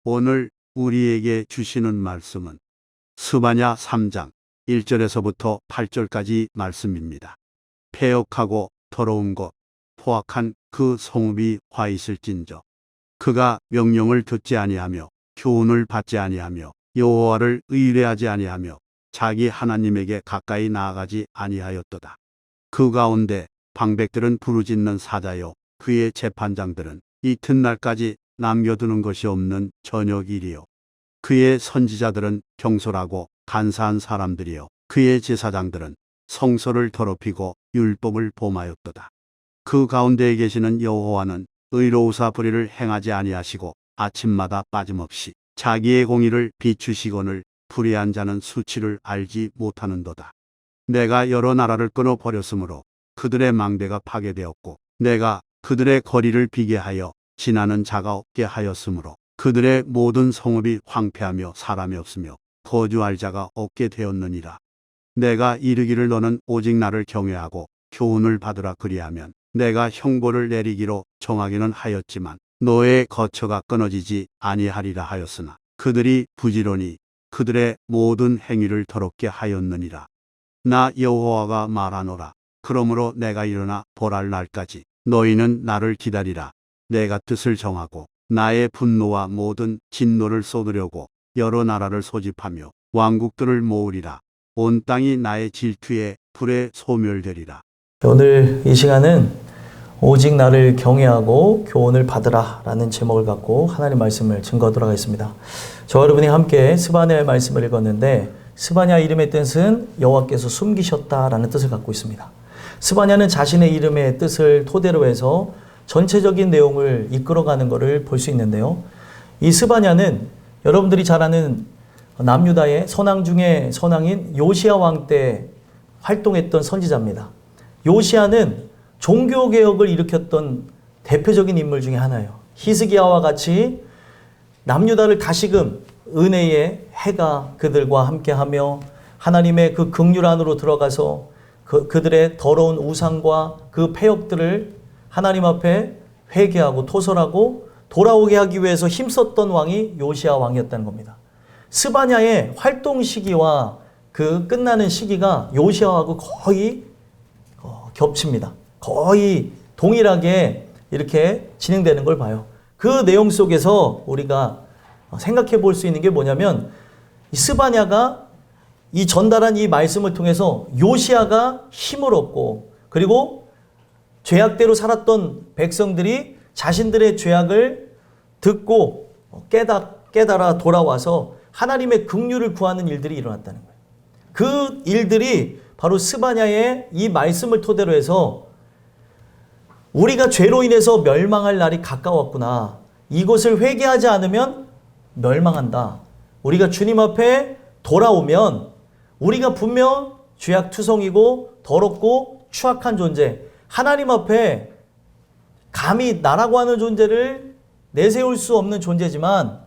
오늘 우리에게 주시는 말씀은 스바냐 3장 1절에서부터 8절까지 말씀입니다. 패역하고 더러운 곳, 포악한 그 성읍이 화 있을진저. 그가 명령을 듣지 아니하며 교훈을 받지 아니하며 여호와를 의뢰하지 아니하며 자기 하나님에게 가까이 나아가지 아니하였도다. 그 가운데 방백들은 부르짖는 사자요 그의 재판장들은 이튿날까지 남겨두는 것이 없는 저녁일이요 그의 선지자들은 경솔하고 간사한 사람들이요 그의 제사장들은 성소를 더럽히고 율법을 범하였도다. 그 가운데에 계시는 여호와는 의로우사 불의를 행하지 아니하시고 아침마다 빠짐없이 자기의 공의를 비추시거늘 불의한 자는 수치를 알지 못하는도다. 내가 여러 나라를 끊어버렸으므로 그들의 망대가 파괴되었고 내가 그들의 거리를 비게 하여 지나는 자가 없게 하였으므로 그들의 모든 성읍이 황폐하며 사람이 없으며 거주할 자가 없게 되었느니라. 내가 이르기를 너는 오직 나를 경외하고 교훈을 받으라 그리하면 내가 형벌을 내리기로 정하기는 하였지만 너의 거처가 끊어지지 아니하리라 하였으나 그들이 부지런히 그들의 모든 행위를 더럽게 하였느니라. 나 여호와가 말하노라. 그러므로 내가 일어나 벌할 날까지 너희는 나를 기다리라. 내가 뜻을 정하고 나의 분노와 모든 진노를 쏟으려고 여러 나라를 소집하며 왕국들을 모으리라. 온 땅이 나의 질투에 불에 소멸되리라. 오늘 이 시간은 오직 나를 경외하고 교훈을 받으라 라는 제목을 갖고 하나님 말씀을 증거하도록 하겠습니다. 저와 여러분이 함께 스바냐의 말씀을 읽었는데 스바냐 이름의 뜻은 여호와께서 숨기셨다라는 뜻을 갖고 있습니다. 스바냐는 자신의 이름의 뜻을 토대로 해서 전체적인 내용을 이끌어가는 것을 볼 수 있는데요. 이 스바냐는 여러분들이 잘 아는 남유다의 선왕 중에 선왕인 요시야 왕 때 활동했던 선지자입니다. 요시야는 종교개혁을 일으켰던 대표적인 인물 중에 하나예요. 히스기야와 같이 남유다를 다시금 은혜의 해가 그들과 함께하며 하나님의 그 긍휼 안으로 들어가서 그들의 더러운 우상과 그 패역들을 하나님 앞에 회개하고 토설하고 돌아오게 하기 위해서 힘썼던 왕이 요시야 왕이었다는 겁니다. 스바냐의 활동 시기와 그 끝나는 시기가 요시야하고 거의 겹칩니다. 거의 동일하게 이렇게 진행되는 걸 봐요. 그 내용 속에서 우리가 생각해 볼 수 있는 게 뭐냐면 이 스바냐가 이 전달한 이 말씀을 통해서 요시야가 힘을 얻고 그리고 죄악대로 살았던 백성들이 자신들의 죄악을 듣고 깨달아 돌아와서 하나님의 긍휼을 구하는 일들이 일어났다는 거예요. 그 일들이 바로 스바냐의 이 말씀을 토대로 해서 우리가 죄로 인해서 멸망할 날이 가까웠구나. 이것을 회개하지 않으면 멸망한다. 우리가 주님 앞에 돌아오면 우리가 분명 죄악투성이고 더럽고 추악한 존재, 하나님 앞에 감히 나라고 하는 존재를 내세울 수 없는 존재지만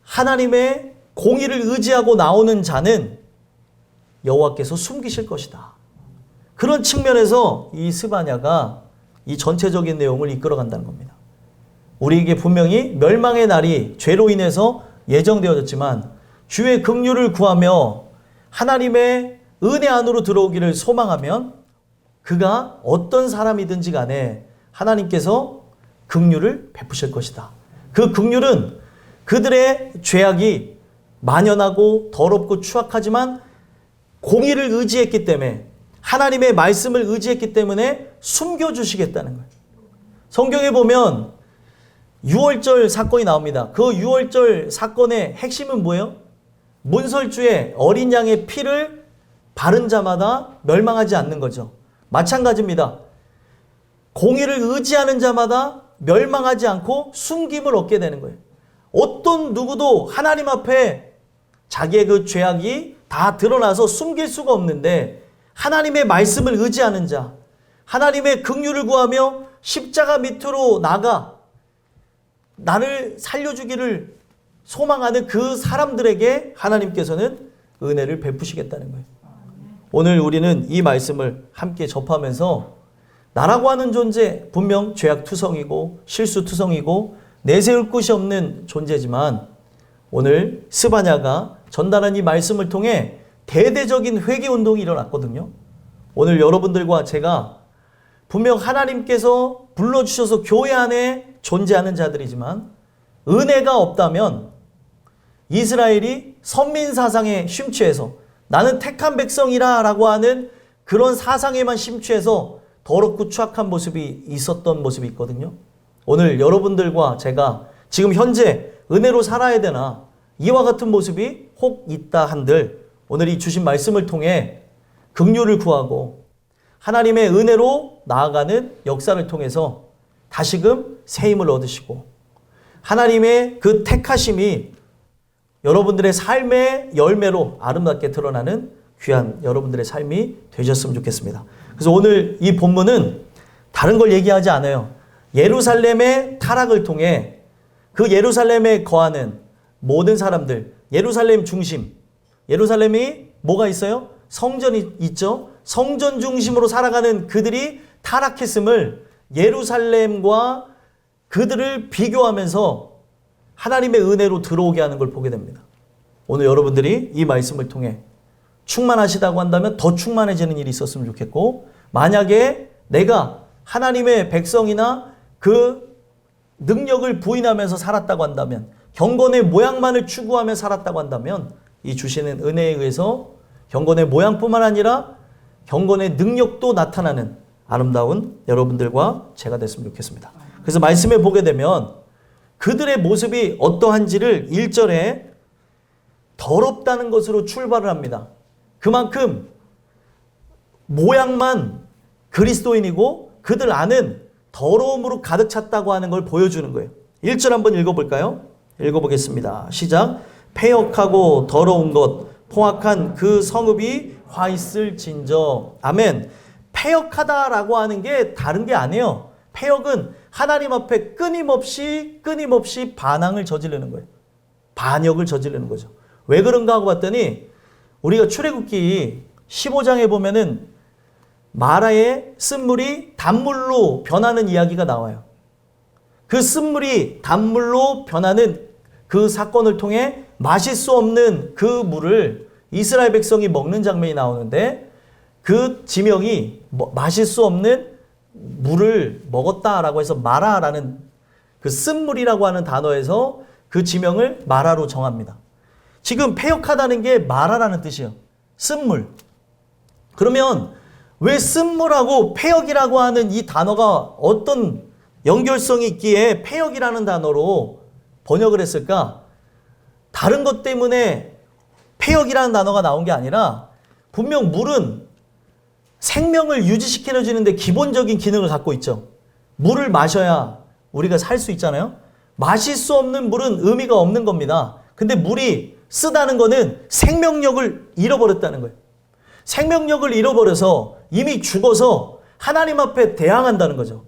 하나님의 공의를 의지하고 나오는 자는 여호와께서 숨기실 것이다. 그런 측면에서 이 스바냐가 이 전체적인 내용을 이끌어간다는 겁니다. 우리에게 분명히 멸망의 날이 죄로 인해서 예정되어졌지만 주의 긍휼을 구하며 하나님의 은혜 안으로 들어오기를 소망하면 그가 어떤 사람이든지 간에 하나님께서 긍휼을 베푸실 것이다. 그 긍휼은 그들의 죄악이 만연하고 더럽고 추악하지만 공의를 의지했기 때문에 하나님의 말씀을 의지했기 때문에 숨겨주시겠다는 거예요. 성경에 보면 유월절 사건이 나옵니다. 그 유월절 사건의 핵심은 뭐예요? 문설주에 어린 양의 피를 바른 자마다 멸망하지 않는 거죠. 마찬가지입니다. 공의를 의지하는 자마다 멸망하지 않고 숨김을 얻게 되는 거예요. 어떤 누구도 하나님 앞에 자기의 그 죄악이 다 드러나서 숨길 수가 없는데 하나님의 말씀을 의지하는 자, 하나님의 긍휼을 구하며 십자가 밑으로 나가 나를 살려주기를 소망하는 그 사람들에게 하나님께서는 은혜를 베푸시겠다는 거예요. 오늘 우리는 이 말씀을 함께 접하면서 나라고 하는 존재 분명 죄악투성이고 실수투성이고 내세울 곳이 없는 존재지만 오늘 스바냐가 전달한 이 말씀을 통해 대대적인 회개운동이 일어났거든요. 오늘 여러분들과 제가 분명 하나님께서 불러주셔서 교회 안에 존재하는 자들이지만 은혜가 없다면 이스라엘이 선민사상에 심취해서 나는 택한 백성이라 라고 하는 그런 사상에만 심취해서 더럽고 추악한 모습이 있었던 모습이 있거든요. 오늘 여러분들과 제가 지금 현재 은혜로 살아야 되나 이와 같은 모습이 혹 있다 한들 오늘 이 주신 말씀을 통해 긍휼을 구하고 하나님의 은혜로 나아가는 역사를 통해서 다시금 새 힘을 얻으시고 하나님의 그 택하심이 여러분들의 삶의 열매로 아름답게 드러나는 귀한 여러분들의 삶이 되셨으면 좋겠습니다. 그래서 오늘 이 본문은 다른 걸 얘기하지 않아요. 예루살렘의 타락을 통해 그 예루살렘에 거하는 모든 사람들, 예루살렘 중심, 예루살렘이 뭐가 있어요? 성전이 있죠. 성전 중심으로 살아가는 그들이 타락했음을 예루살렘과 그들을 비교하면서 하나님의 은혜로 들어오게 하는 걸 보게 됩니다. 오늘 여러분들이 이 말씀을 통해 충만하시다고 한다면 더 충만해지는 일이 있었으면 좋겠고, 만약에 내가 하나님의 백성이나 그 능력을 부인하면서 살았다고 한다면, 경건의 모양만을 추구하며 살았다고 한다면 이 주시는 은혜에 의해서 경건의 모양뿐만 아니라 경건의 능력도 나타나는 아름다운 여러분들과 제가 됐으면 좋겠습니다. 그래서 말씀에 보게 되면 그들의 모습이 어떠한지를 1절에 더럽다는 것으로 출발을 합니다. 그만큼 모양만 그리스도인이고 그들 안은 더러움으로 가득 찼다고 하는 걸 보여주는 거예요. 1절 한번 읽어볼까요? 읽어보겠습니다. 시작. 패역하고 더러운 것 포악한 그 성읍이 화 있을진저. 아멘. 패역하다라고 하는 게 다른 게 아니에요. 패역은 하나님 앞에 끊임없이 반항을 저지르는 거예요. 반역을 저지르는 거죠. 왜 그런가 하고 봤더니 우리가 출애굽기 15장에 보면은 마라의 쓴물이 단물로 변하는 이야기가 나와요. 그 쓴물이 단물로 변하는 그 사건을 통해 마실 수 없는 그 물을 이스라엘 백성이 먹는 장면이 나오는데, 그 지명이 마실 수 없는 물을 먹었다라고 해서 마라라는 그 쓴물이라고 하는 단어에서 그 지명을 마라로 정합니다. 지금 패역하다는 게 마라라는 뜻이에요. 쓴물. 그러면 왜 쓴물하고 패역이라고 하는 이 단어가 어떤 연결성이 있기에 패역이라는 단어로 번역을 했을까? 다른 것 때문에 패역이라는 단어가 나온 게 아니라 분명 물은 생명을 유지시켜주는데 기본적인 기능을 갖고 있죠. 물을 마셔야 우리가 살 수 있잖아요. 마실 수 없는 물은 의미가 없는 겁니다. 근데 물이 쓰다는 거는 생명력을 잃어버렸다는 거예요. 생명력을 잃어버려서 이미 죽어서 하나님 앞에 대항한다는 거죠.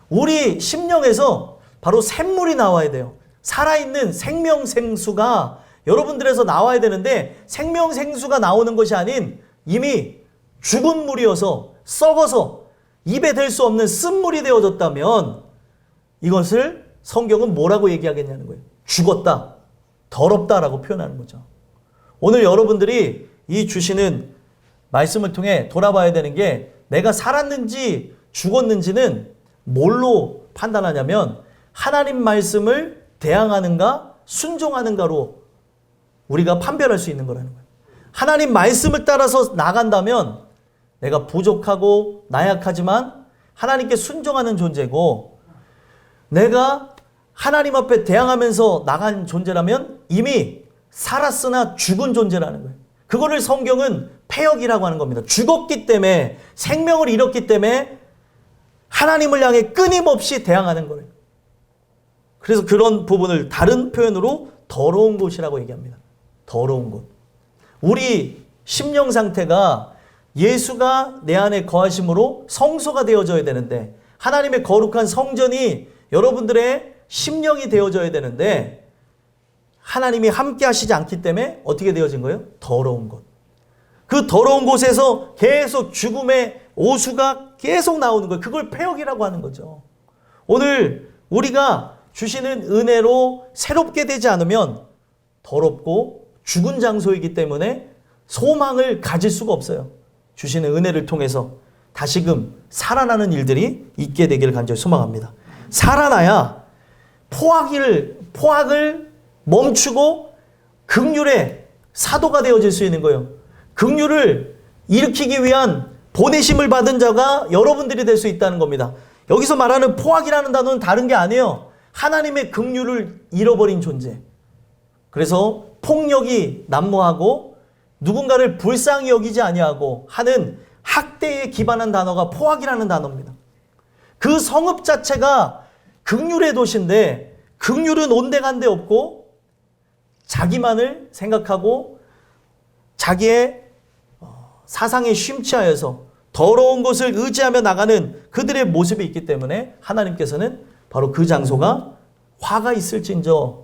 우리 심령에서 바로 샘물이 나와야 돼요. 살아있는 생명생수가 여러분들에서 나와야 되는데, 생명생수가 나오는 것이 아닌 이미 죽은 물이어서 썩어서 입에 댈 수 없는 쓴물이 되어졌다면 이것을 성경은 뭐라고 얘기하겠냐는 거예요. 죽었다, 더럽다라고 표현하는 거죠. 오늘 여러분들이 이 주시는 말씀을 통해 돌아봐야 되는 게, 내가 살았는지 죽었는지는 뭘로 판단하냐면 하나님 말씀을 대항하는가 순종하는가로 우리가 판별할 수 있는 거라는 거예요. 하나님 말씀을 따라서 나간다면 내가 부족하고 나약하지만 하나님께 순종하는 존재고, 내가 하나님 앞에 대항하면서 나간 존재라면 이미 살았으나 죽은 존재라는 거예요. 그거를 성경은 패역이라고 하는 겁니다. 죽었기 때문에, 생명을 잃었기 때문에 하나님을 향해 끊임없이 대항하는 거예요. 그래서 그런 부분을 다른 표현으로 더러운 곳이라고 얘기합니다. 더러운 곳. 우리 심령 상태가 예수가 내 안에 거하심으로 성소가 되어져야 되는데, 하나님의 거룩한 성전이 여러분들의 심령이 되어져야 되는데, 하나님이 함께 하시지 않기 때문에 어떻게 되어진 거예요? 더러운 곳. 그 더러운 곳에서 계속 죽음의 오수가 계속 나오는 거예요. 그걸 패역이라고 하는 거죠. 오늘 우리가 주시는 은혜로 새롭게 되지 않으면 더럽고 죽은 장소이기 때문에 소망을 가질 수가 없어요. 주시는 은혜를 통해서 다시금 살아나는 일들이 있게 되기를 간절히 소망합니다. 살아나야 포악을 멈추고 긍휼의 사도가 되어질 수 있는 거예요. 긍휼을 일으키기 위한 보내심을 받은 자가 여러분들이 될 수 있다는 겁니다. 여기서 말하는 포악이라는 단어는 다른 게 아니에요. 하나님의 긍휼을 잃어버린 존재. 그래서 폭력이 난무하고 누군가를 불쌍히 여기지 아니하고 하는 학대에 기반한 단어가 포악이라는 단어입니다. 그 성읍 자체가 긍휼의 도시인데 긍휼은 온데간데 없고 자기만을 생각하고 자기의 사상에 심취하여서 더러운 것을 의지하며 나가는 그들의 모습이 있기 때문에 하나님께서는 바로 그 장소가 화가 있을진저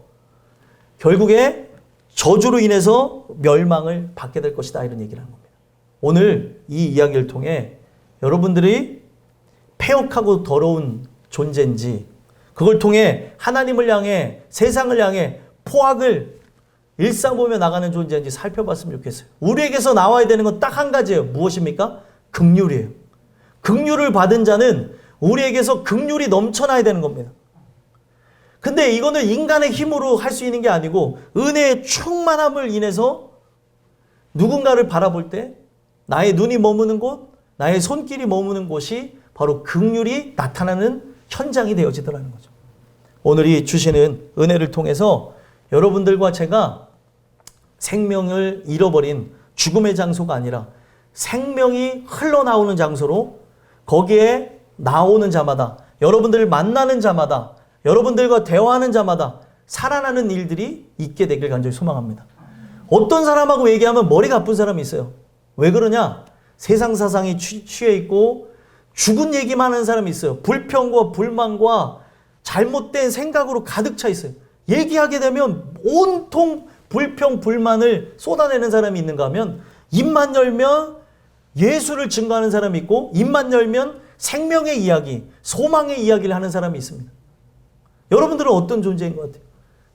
결국에 저주로 인해서 멸망을 받게 될 것이다, 이런 얘기를 하는 겁니다. 오늘 이 이야기를 통해 여러분들이 폐역하고 더러운 존재인지, 그걸 통해 하나님을 향해 세상을 향해 포악을 일상보며 나가는 존재인지 살펴봤으면 좋겠어요. 우리에게서 나와야 되는 건 딱 한 가지예요. 무엇입니까? 긍휼이에요. 긍휼을 받은 자는 우리에게서 긍휼이 넘쳐나야 되는 겁니다. 근데 이거는 인간의 힘으로 할 수 있는 게 아니고 은혜의 충만함을 인해서 누군가를 바라볼 때 나의 눈이 머무는 곳, 나의 손길이 머무는 곳이 바로 긍휼이 나타나는 현장이 되어지더라는 거죠. 오늘 이 주시는 은혜를 통해서 여러분들과 제가 생명을 잃어버린 죽음의 장소가 아니라 생명이 흘러나오는 장소로, 거기에 나오는 자마다, 여러분들을 만나는 자마다, 여러분들과 대화하는 자마다 살아나는 일들이 있게 되길 간절히 소망합니다. 어떤 사람하고 얘기하면 머리가 아픈 사람이 있어요. 왜 그러냐? 세상 사상에 취해 있고 죽은 얘기만 하는 사람이 있어요. 불평과 불만과 잘못된 생각으로 가득 차 있어요. 얘기하게 되면 온통 불평, 불만을 쏟아내는 사람이 있는가 하면, 입만 열면 예수를 증거하는 사람이 있고, 입만 열면 생명의 이야기, 소망의 이야기를 하는 사람이 있습니다. 여러분들은 어떤 존재인 것 같아요?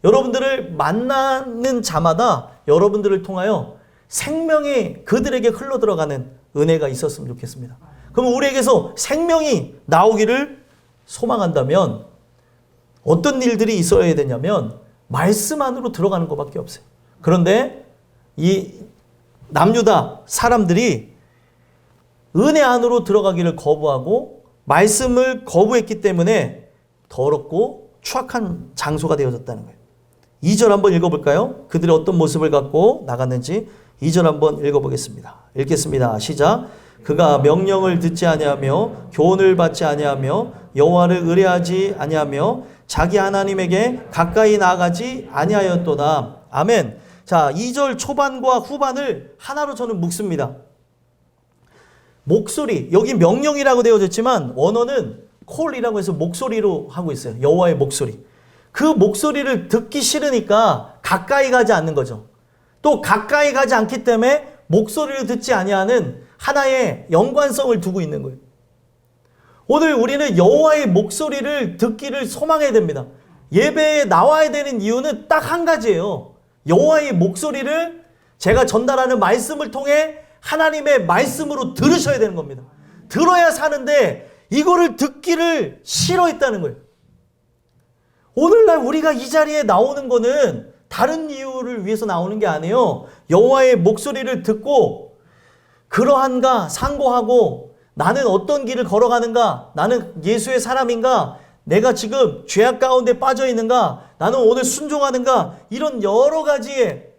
여러분들을 만나는 자마다 여러분들을 통하여 생명이 그들에게 흘러들어가는 은혜가 있었으면 좋겠습니다. 그럼 우리에게서 생명이 나오기를 소망한다면 어떤 일들이 있어야 되냐면 말씀 안으로 들어가는 것밖에 없어요. 그런데 이 남유다 사람들이 은혜 안으로 들어가기를 거부하고 말씀을 거부했기 때문에 더럽고 추악한 장소가 되어졌다는 거예요. 2절 한번 읽어볼까요? 그들이 어떤 모습을 갖고 나갔는지 2절 한번 읽어보겠습니다. 읽겠습니다. 시작. 그가 명령을 듣지 아니하며 교훈을 받지 아니하며 여호와를 의뢰하지 아니하며 자기 하나님에게 가까이 나아가지 아니하였도다. 아멘. 자, 2절 초반과 후반을 하나로 저는 묶습니다. 목소리, 여기 명령이라고 되어졌지만 원어는 콜이라고 해서 목소리로 하고 있어요. 여호와의 목소리. 그 목소리를 듣기 싫으니까 가까이 가지 않는 거죠. 또 가까이 가지 않기 때문에 목소리를 듣지 아니하는 하나의 연관성을 두고 있는 거예요. 오늘 우리는 여호와의 목소리를 듣기를 소망해야 됩니다. 예배에 나와야 되는 이유는 딱 한 가지예요. 여호와의 목소리를 제가 전달하는 말씀을 통해 하나님의 말씀으로 들으셔야 되는 겁니다. 들어야 사는데 이거를 듣기를 싫어했다는 거예요. 오늘날 우리가 이 자리에 나오는 거는 다른 이유를 위해서 나오는 게 아니에요. 여호와의 목소리를 듣고 그러한가 상고하고 나는 어떤 길을 걸어가는가, 나는 예수의 사람인가, 내가 지금 죄악 가운데 빠져 있는가, 나는 오늘 순종하는가, 이런 여러 가지의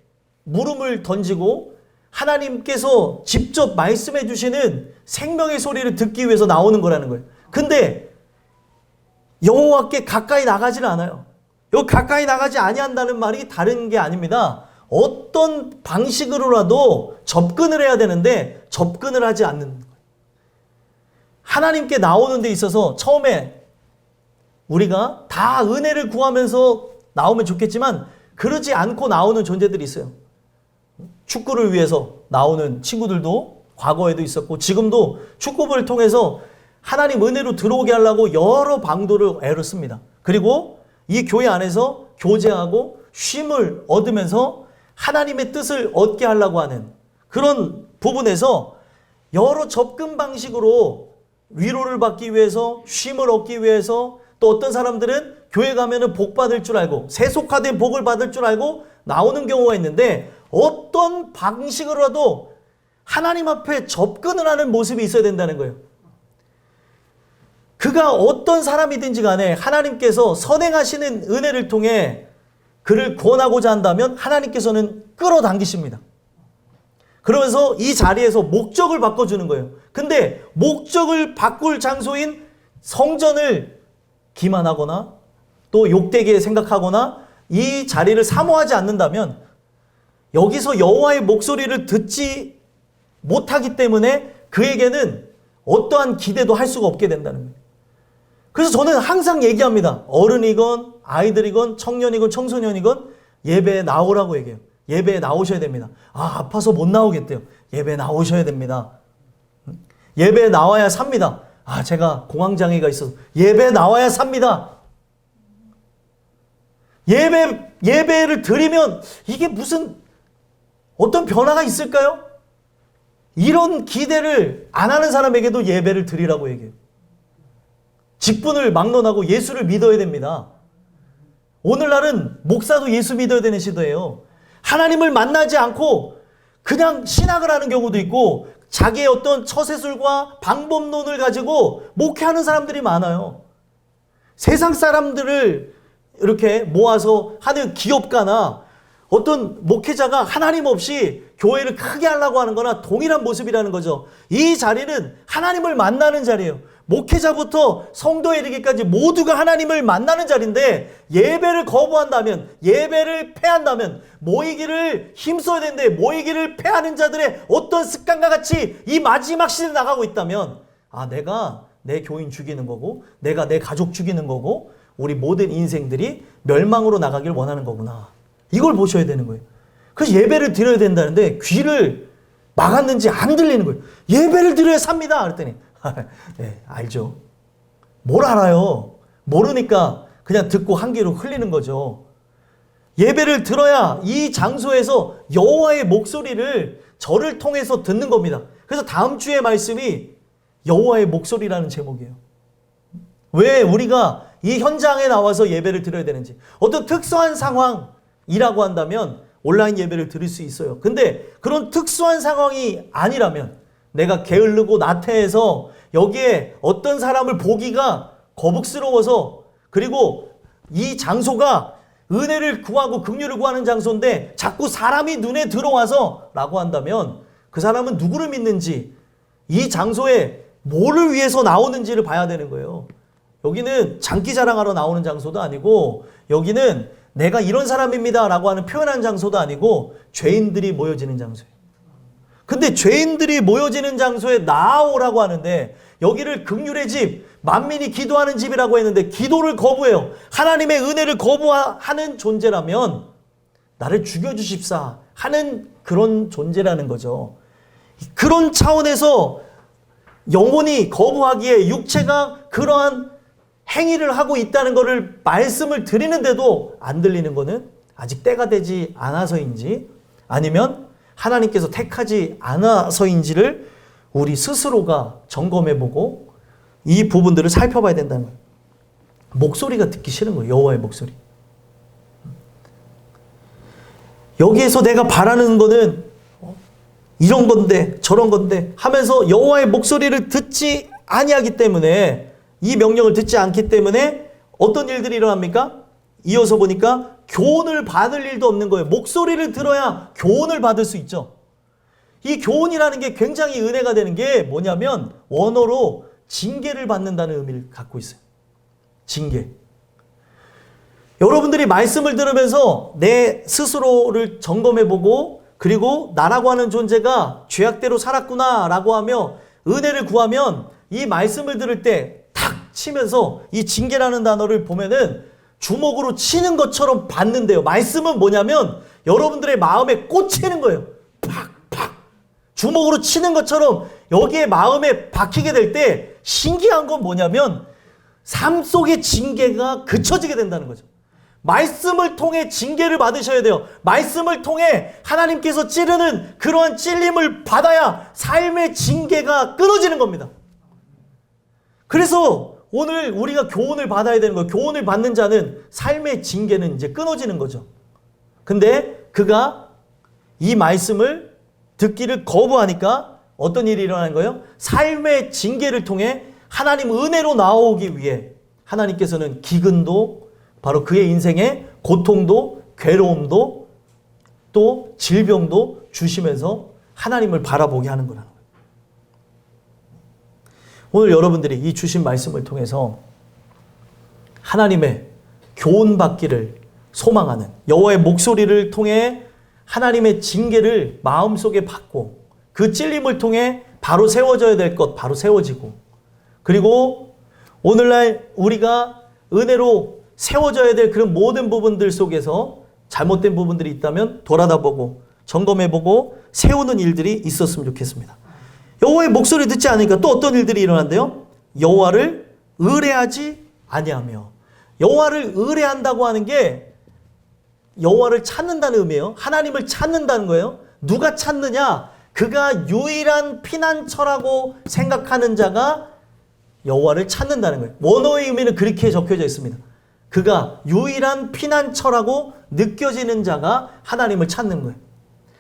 물음을 던지고 하나님께서 직접 말씀해 주시는 생명의 소리를 듣기 위해서 나오는 거라는 거예요. 근데 여호와께 가까이 나가지는 않아요. 여기 가까이 나가지 아니한다는 말이 다른 게 아닙니다. 어떤 방식으로라도 접근을 해야 되는데 접근을 하지 않는 거예요. 하나님께 나오는 데 있어서 처음에 우리가 다 은혜를 구하면서 나오면 좋겠지만 그러지 않고 나오는 존재들이 있어요. 축구를 위해서 나오는 친구들도 과거에도 있었고 지금도 축구부를 통해서 하나님 은혜로 들어오게 하려고 여러 방도를 애를 씁니다. 그리고 이 교회 안에서 교제하고 쉼을 얻으면서 하나님의 뜻을 얻게 하려고 하는 그런 부분에서 여러 접근 방식으로 위로를 받기 위해서, 쉼을 얻기 위해서, 또 어떤 사람들은 교회 가면은 복 받을 줄 알고 세속화된 복을 받을 줄 알고 나오는 경우가 있는데, 어떤 방식으로라도 하나님 앞에 접근을 하는 모습이 있어야 된다는 거예요. 그가 어떤 사람이든지 간에 하나님께서 선행하시는 은혜를 통해 그를 구원하고자 한다면 하나님께서는 끌어당기십니다. 그러면서 이 자리에서 목적을 바꿔주는 거예요. 근데 목적을 바꿀 장소인 성전을 기만하거나 또 욕되게 생각하거나 이 자리를 사모하지 않는다면 여기서 여호와의 목소리를 듣지 못하기 때문에 그에게는 어떠한 기대도 할 수가 없게 된다는 거예요. 그래서 저는 항상 얘기합니다. 어른이건 아이들이건 청년이건 청소년이건 예배에 나오라고 얘기해요. 예배에 나오셔야 됩니다. 아, 아파서 못 나오겠대요. 예배에 나오셔야 됩니다. 예배에 나와야 삽니다. 아, 제가 공황장애가 있어서 예배에 나와야 삽니다. 예배를 드리면 이게 무슨 어떤 변화가 있을까요? 이런 기대를 안 하는 사람에게도 예배를 드리라고 얘기해요. 직분을 막론하고 예수를 믿어야 됩니다. 오늘날은 목사도 예수 믿어야 되는 시대예요. 하나님을 만나지 않고 그냥 신학을 하는 경우도 있고 자기의 어떤 처세술과 방법론을 가지고 목회하는 사람들이 많아요. 세상 사람들을 이렇게 모아서 하는 기업가나 어떤 목회자가 하나님 없이 교회를 크게 하려고 하는 거나 동일한 모습이라는 거죠. 이 자리는 하나님을 만나는 자리예요. 목회자부터 성도에 이르기까지 모두가 하나님을 만나는 자리인데 예배를 거부한다면, 예배를 패한다면, 모이기를 힘써야 되는데 모이기를 패하는 자들의 어떤 습관과 같이 이 마지막 시대에 나가고 있다면, 아, 내가 내 교인 죽이는 거고 내가 내 가족 죽이는 거고 우리 모든 인생들이 멸망으로 나가길 원하는 거구나. 이걸 보셔야 되는 거예요. 그래서 예배를 드려야 된다는데 귀를 막았는지 안 들리는 거예요. 예배를 드려야 삽니다. 그랬더니 네, 알죠. 뭘 알아요. 모르니까 그냥 듣고 한 귀로 흘리는 거죠. 예배를 들어야 이 장소에서 여호와의 목소리를 저를 통해서 듣는 겁니다. 그래서 다음 주의 말씀이 여호와의 목소리라는 제목이에요. 왜 우리가 이 현장에 나와서 예배를 드려야 되는지. 어떤 특수한 상황이라고 한다면 온라인 예배를 드릴 수 있어요. 근데 그런 특수한 상황이 아니라면 내가 게을르고 나태해서 여기에 어떤 사람을 보기가 거북스러워서, 그리고 이 장소가 은혜를 구하고 긍휼을 구하는 장소인데 자꾸 사람이 눈에 들어와서 라고 한다면 그 사람은 누구를 믿는지, 이 장소에 뭐를 위해서 나오는지를 봐야 되는 거예요. 여기는 장기 자랑하러 나오는 장소도 아니고, 여기는 내가 이런 사람입니다 라고 하는 표현한 장소도 아니고 죄인들이 모여지는 장소예요. 근데 죄인들이 모여지는 장소에 나오라고 하는데 여기를 긍휼의 집, 만민이 기도하는 집이라고 했는데 기도를 거부해요. 하나님의 은혜를 거부하는 존재라면 나를 죽여주십사 하는 그런 존재라는 거죠. 그런 차원에서 영혼이 거부하기에 육체가 그러한 행위를 하고 있다는 것을 말씀을 드리는데도 안 들리는 것은 아직 때가 되지 않아서인지 아니면 하나님께서 택하지 않아서인지를 우리 스스로가 점검해보고 이 부분들을 살펴봐야 된다는 거예요. 목소리가 듣기 싫은 거예요. 여호와의 목소리. 여기에서 내가 바라는 거는 이런 건데 저런 건데 하면서 여호와의 목소리를 듣지 아니하기 때문에, 이 명령을 듣지 않기 때문에 어떤 일들이 일어납니까? 이어서 보니까 교훈을 받을 일도 없는 거예요. 목소리를 들어야 교훈을 받을 수 있죠. 이 교훈이라는 게 굉장히 은혜가 되는 게 뭐냐면 원어로 징계를 받는다는 의미를 갖고 있어요. 징계. 여러분들이 말씀을 들으면서 내 스스로를 점검해보고, 그리고 나라고 하는 존재가 죄악대로 살았구나 라고 하며 은혜를 구하면 이 말씀을 들을 때 탁 치면서 이 징계라는 단어를 보면은 주먹으로 치는 것처럼 받는데요. 말씀은 뭐냐면 여러분들의 마음에 꽂히는 거예요. 팍팍 주먹으로 치는 것처럼 여기에 마음에 박히게 될 때 신기한 건 뭐냐면 삶 속의 징계가 그쳐지게 된다는 거죠. 말씀을 통해 징계를 받으셔야 돼요. 말씀을 통해 하나님께서 찌르는 그러한 찔림을 받아야 삶의 징계가 끊어지는 겁니다. 그래서 오늘 우리가 교훈을 받아야 되는 거예요. 교훈을 받는 자는 삶의 징계는 이제 끊어지는 거죠. 근데 그가 이 말씀을 듣기를 거부하니까 어떤 일이 일어나는 거예요? 삶의 징계를 통해 하나님 은혜로 나오기 위해 하나님께서는 기근도 바로 그의 인생에 고통도 괴로움도 또 질병도 주시면서 하나님을 바라보게 하는 거라는 거예요. 오늘 여러분들이 이 주신 말씀을 통해서 하나님의 교훈받기를 소망하는 여호와의 목소리를 통해 하나님의 징계를 마음속에 받고 그 찔림을 통해 바로 세워져야 될 것 바로 세워지고 그리고 오늘날 우리가 은혜로 세워져야 될 그런 모든 부분들 속에서 잘못된 부분들이 있다면 돌아다보고 점검해보고 세우는 일들이 있었으면 좋겠습니다. 여호와의 목소리 듣지 않으니까 또 어떤 일들이 일어난대요? 여호와를 의뢰하지 아니하며. 여호와를 의뢰한다고 하는 게 여호와를 찾는다는 의미예요. 하나님을 찾는다는 거예요. 누가 찾느냐? 그가 유일한 피난처라고 생각하는 자가 여호와를 찾는다는 거예요. 원어의 의미는 그렇게 적혀져 있습니다. 그가 유일한 피난처라고 느껴지는 자가 하나님을 찾는 거예요.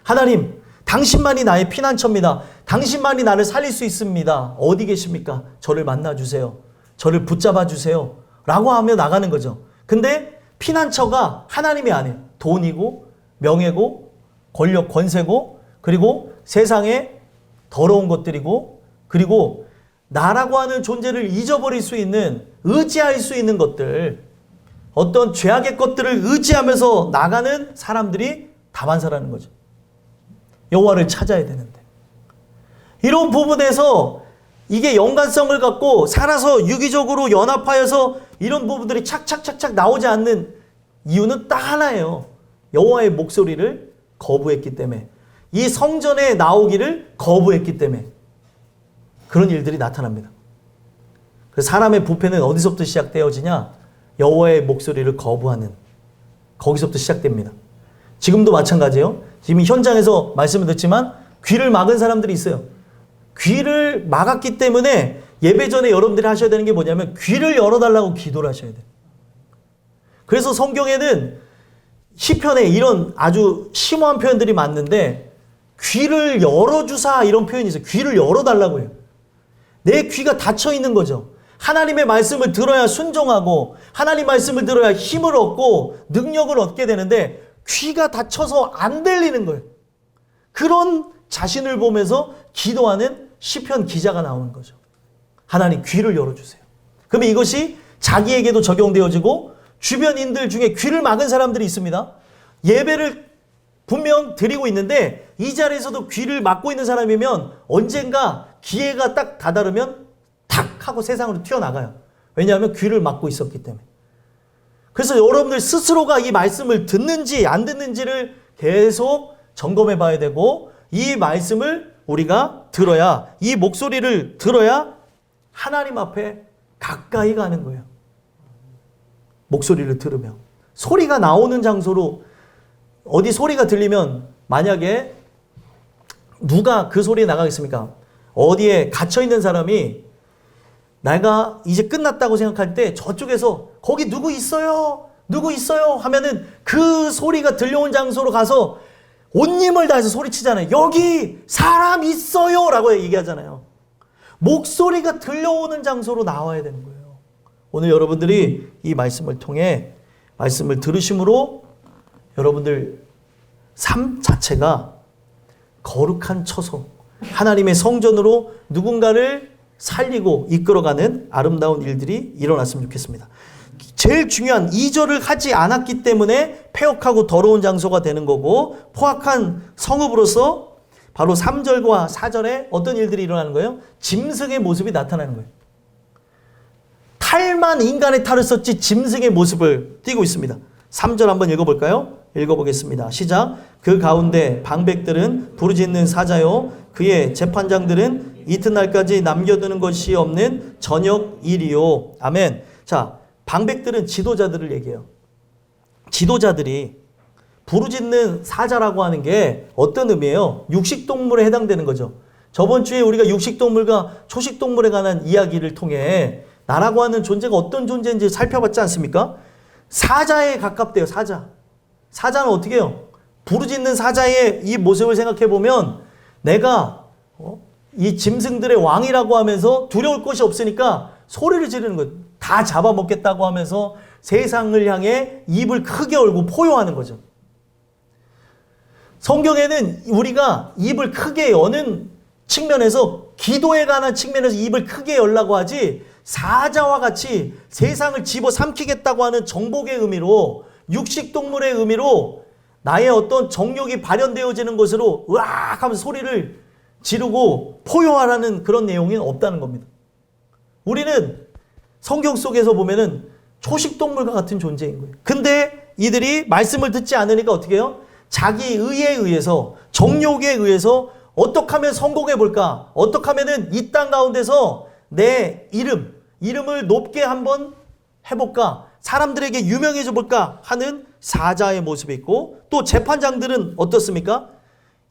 하나님, 당신만이 나의 피난처입니다. 당신만이 나를 살릴 수 있습니다. 어디 계십니까? 저를 만나주세요. 저를 붙잡아 주세요. 라고 하며 나가는 거죠. 근데 피난처가 하나님이 아니에요. 돈이고 명예고 권력 권세고 그리고 세상에 더러운 것들이고 그리고 나라고 하는 존재를 잊어버릴 수 있는 의지할 수 있는 것들 어떤 죄악의 것들을 의지하면서 나가는 사람들이 다반사라는 거죠. 여호와를 찾아야 되는데 이런 부분에서 이게 연관성을 갖고 살아서 유기적으로 연합하여서 이런 부분들이 착착착착 나오지 않는 이유는 딱 하나예요. 여호와의 목소리를 거부했기 때문에 이 성전에 나오기를 거부했기 때문에 그런 일들이 나타납니다. 그래서 사람의 부패는 어디서부터 시작되어지냐? 여호와의 목소리를 거부하는 거기서부터 시작됩니다. 지금도 마찬가지예요. 지금 현장에서 말씀을 듣지만 귀를 막은 사람들이 있어요. 귀를 막았기 때문에 예배 전에 여러분들이 하셔야 되는 게 뭐냐면 귀를 열어달라고 기도를 하셔야 돼요. 그래서 성경에는 시편에 이런 아주 심오한 표현들이 많은데 귀를 열어주사 이런 표현이 있어요. 귀를 열어달라고 해요. 내 귀가 닫혀 있는 거죠. 하나님의 말씀을 들어야 순종하고 하나님 말씀을 들어야 힘을 얻고 능력을 얻게 되는데 귀가 닫혀서 안 들리는 거예요. 그런 자신을 보면서 기도하는 시편 기자가 나오는 거죠. 하나님 귀를 열어주세요. 그러면 이것이 자기에게도 적용되어지고 주변인들 중에 귀를 막은 사람들이 있습니다. 예배를 분명 드리고 있는데 이 자리에서도 귀를 막고 있는 사람이면 언젠가 기회가 딱 다다르면 탁 하고 세상으로 튀어나가요. 왜냐하면 귀를 막고 있었기 때문에. 그래서 여러분들 스스로가 이 말씀을 듣는지 안 듣는지를 계속 점검해 봐야 되고 이 말씀을 우리가 들어야 이 목소리를 들어야 하나님 앞에 가까이 가는 거예요. 목소리를 들으며 소리가 나오는 장소로 어디 소리가 들리면 만약에 누가 그 소리에 나가겠습니까? 어디에 갇혀있는 사람이 내가 이제 끝났다고 생각할 때 저쪽에서 거기 누구 있어요? 누구 있어요? 하면은 그 소리가 들려온 장소로 가서 온 힘을 다해서 소리치잖아요. 여기 사람 있어요! 라고 얘기하잖아요. 목소리가 들려오는 장소로 나와야 되는 거예요. 오늘 여러분들이 이 말씀을 통해 말씀을 들으심으로 여러분들 삶 자체가 거룩한 처소, 하나님의 성전으로 누군가를 살리고 이끌어가는 아름다운 일들이 일어났으면 좋겠습니다. 제일 중요한 2절을 하지 않았기 때문에 폐역하고 더러운 장소가 되는 거고 포악한 성읍으로서 바로 3절과 4절에 어떤 일들이 일어나는 거예요? 짐승의 모습이 나타나는 거예요. 탈만 인간의 탈을 썼지 짐승의 모습을 띠고 있습니다. 3절 한번 읽어볼까요? 읽어보겠습니다. 시작. 그 가운데 방백들은 부르짖는 사자요 그의 재판장들은 이튿날까지 남겨두는 것이 없는 저녁 일이요. 아멘. 자, 방백들은 지도자들을 얘기해요. 지도자들이 부르짖는 사자라고 하는 게 어떤 의미예요? 육식동물에 해당되는 거죠. 저번 주에 우리가 육식동물과 초식동물에 관한 이야기를 통해 나라고 하는 존재가 어떤 존재인지 살펴봤지 않습니까? 사자에 가깝대요. 사자. 사자는 어떻게 해요? 부르짖는 사자의 이 모습을 생각해 보면 내가 이 짐승들의 왕이라고 하면서 두려울 것이 없으니까 소리를 지르는 거예요. 다 잡아먹겠다고 하면서 세상을 향해 입을 크게 열고 포효하는 거죠. 성경에는 우리가 입을 크게 여는 측면에서 기도에 관한 측면에서 입을 크게 열라고 하지 사자와 같이 세상을 집어삼키겠다고 하는 정복의 의미로 육식동물의 의미로 나의 어떤 정욕이 발현되어지는 것으로 으악 하면서 소리를 지르고 포효하라는 그런 내용이 없다는 겁니다. 우리는 성경 속에서 보면은 초식동물과 같은 존재인 거예요. 근데 이들이 말씀을 듣지 않으니까 어떻게 해요? 자기 의에 의해서 정욕에 의해서 어떻게 하면 성공해 볼까? 어떻게 하면은 이 땅 가운데서 내 이름을 높게 한번 해볼까? 사람들에게 유명해져 볼까? 하는 사자의 모습이 있고 또 재판장들은 어떻습니까?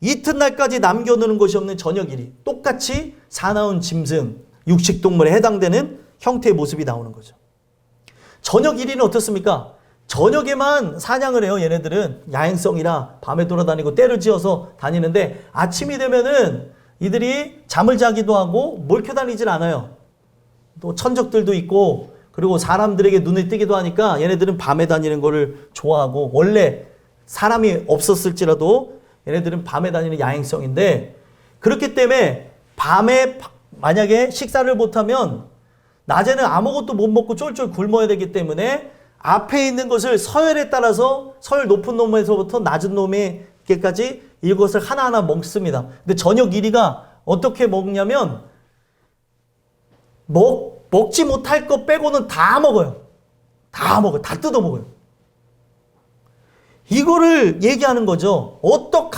이튿날까지 남겨놓는 것이 없는 저녁일이 똑같이 사나운 짐승, 육식동물에 해당되는 형태의 모습이 나오는 거죠. 저녁 1위는 어떻습니까? 저녁에만 사냥을 해요. 얘네들은 야행성이라 밤에 돌아다니고 때를 지어서 다니는데 아침이 되면은 이들이 잠을 자기도 하고 몰켜 다니질 않아요. 또 천적들도 있고 그리고 사람들에게 눈에 띄기도 하니까 얘네들은 밤에 다니는 거를 좋아하고 원래 사람이 없었을지라도 얘네들은 밤에 다니는 야행성인데 그렇기 때문에 밤에 만약에 식사를 못하면 낮에는 아무것도 못 먹고 쫄쫄 굶어야 되기 때문에 앞에 있는 것을 서열에 따라서 서열 높은 놈에서부터 낮은 놈에게까지 이것을 하나하나 먹습니다. 근데 저녁 1위가 어떻게 먹냐면 먹지 못할 것 빼고는 다 먹어요. 다 먹어요. 다 뜯어 먹어요. 이거를 얘기하는 거죠. 어떻게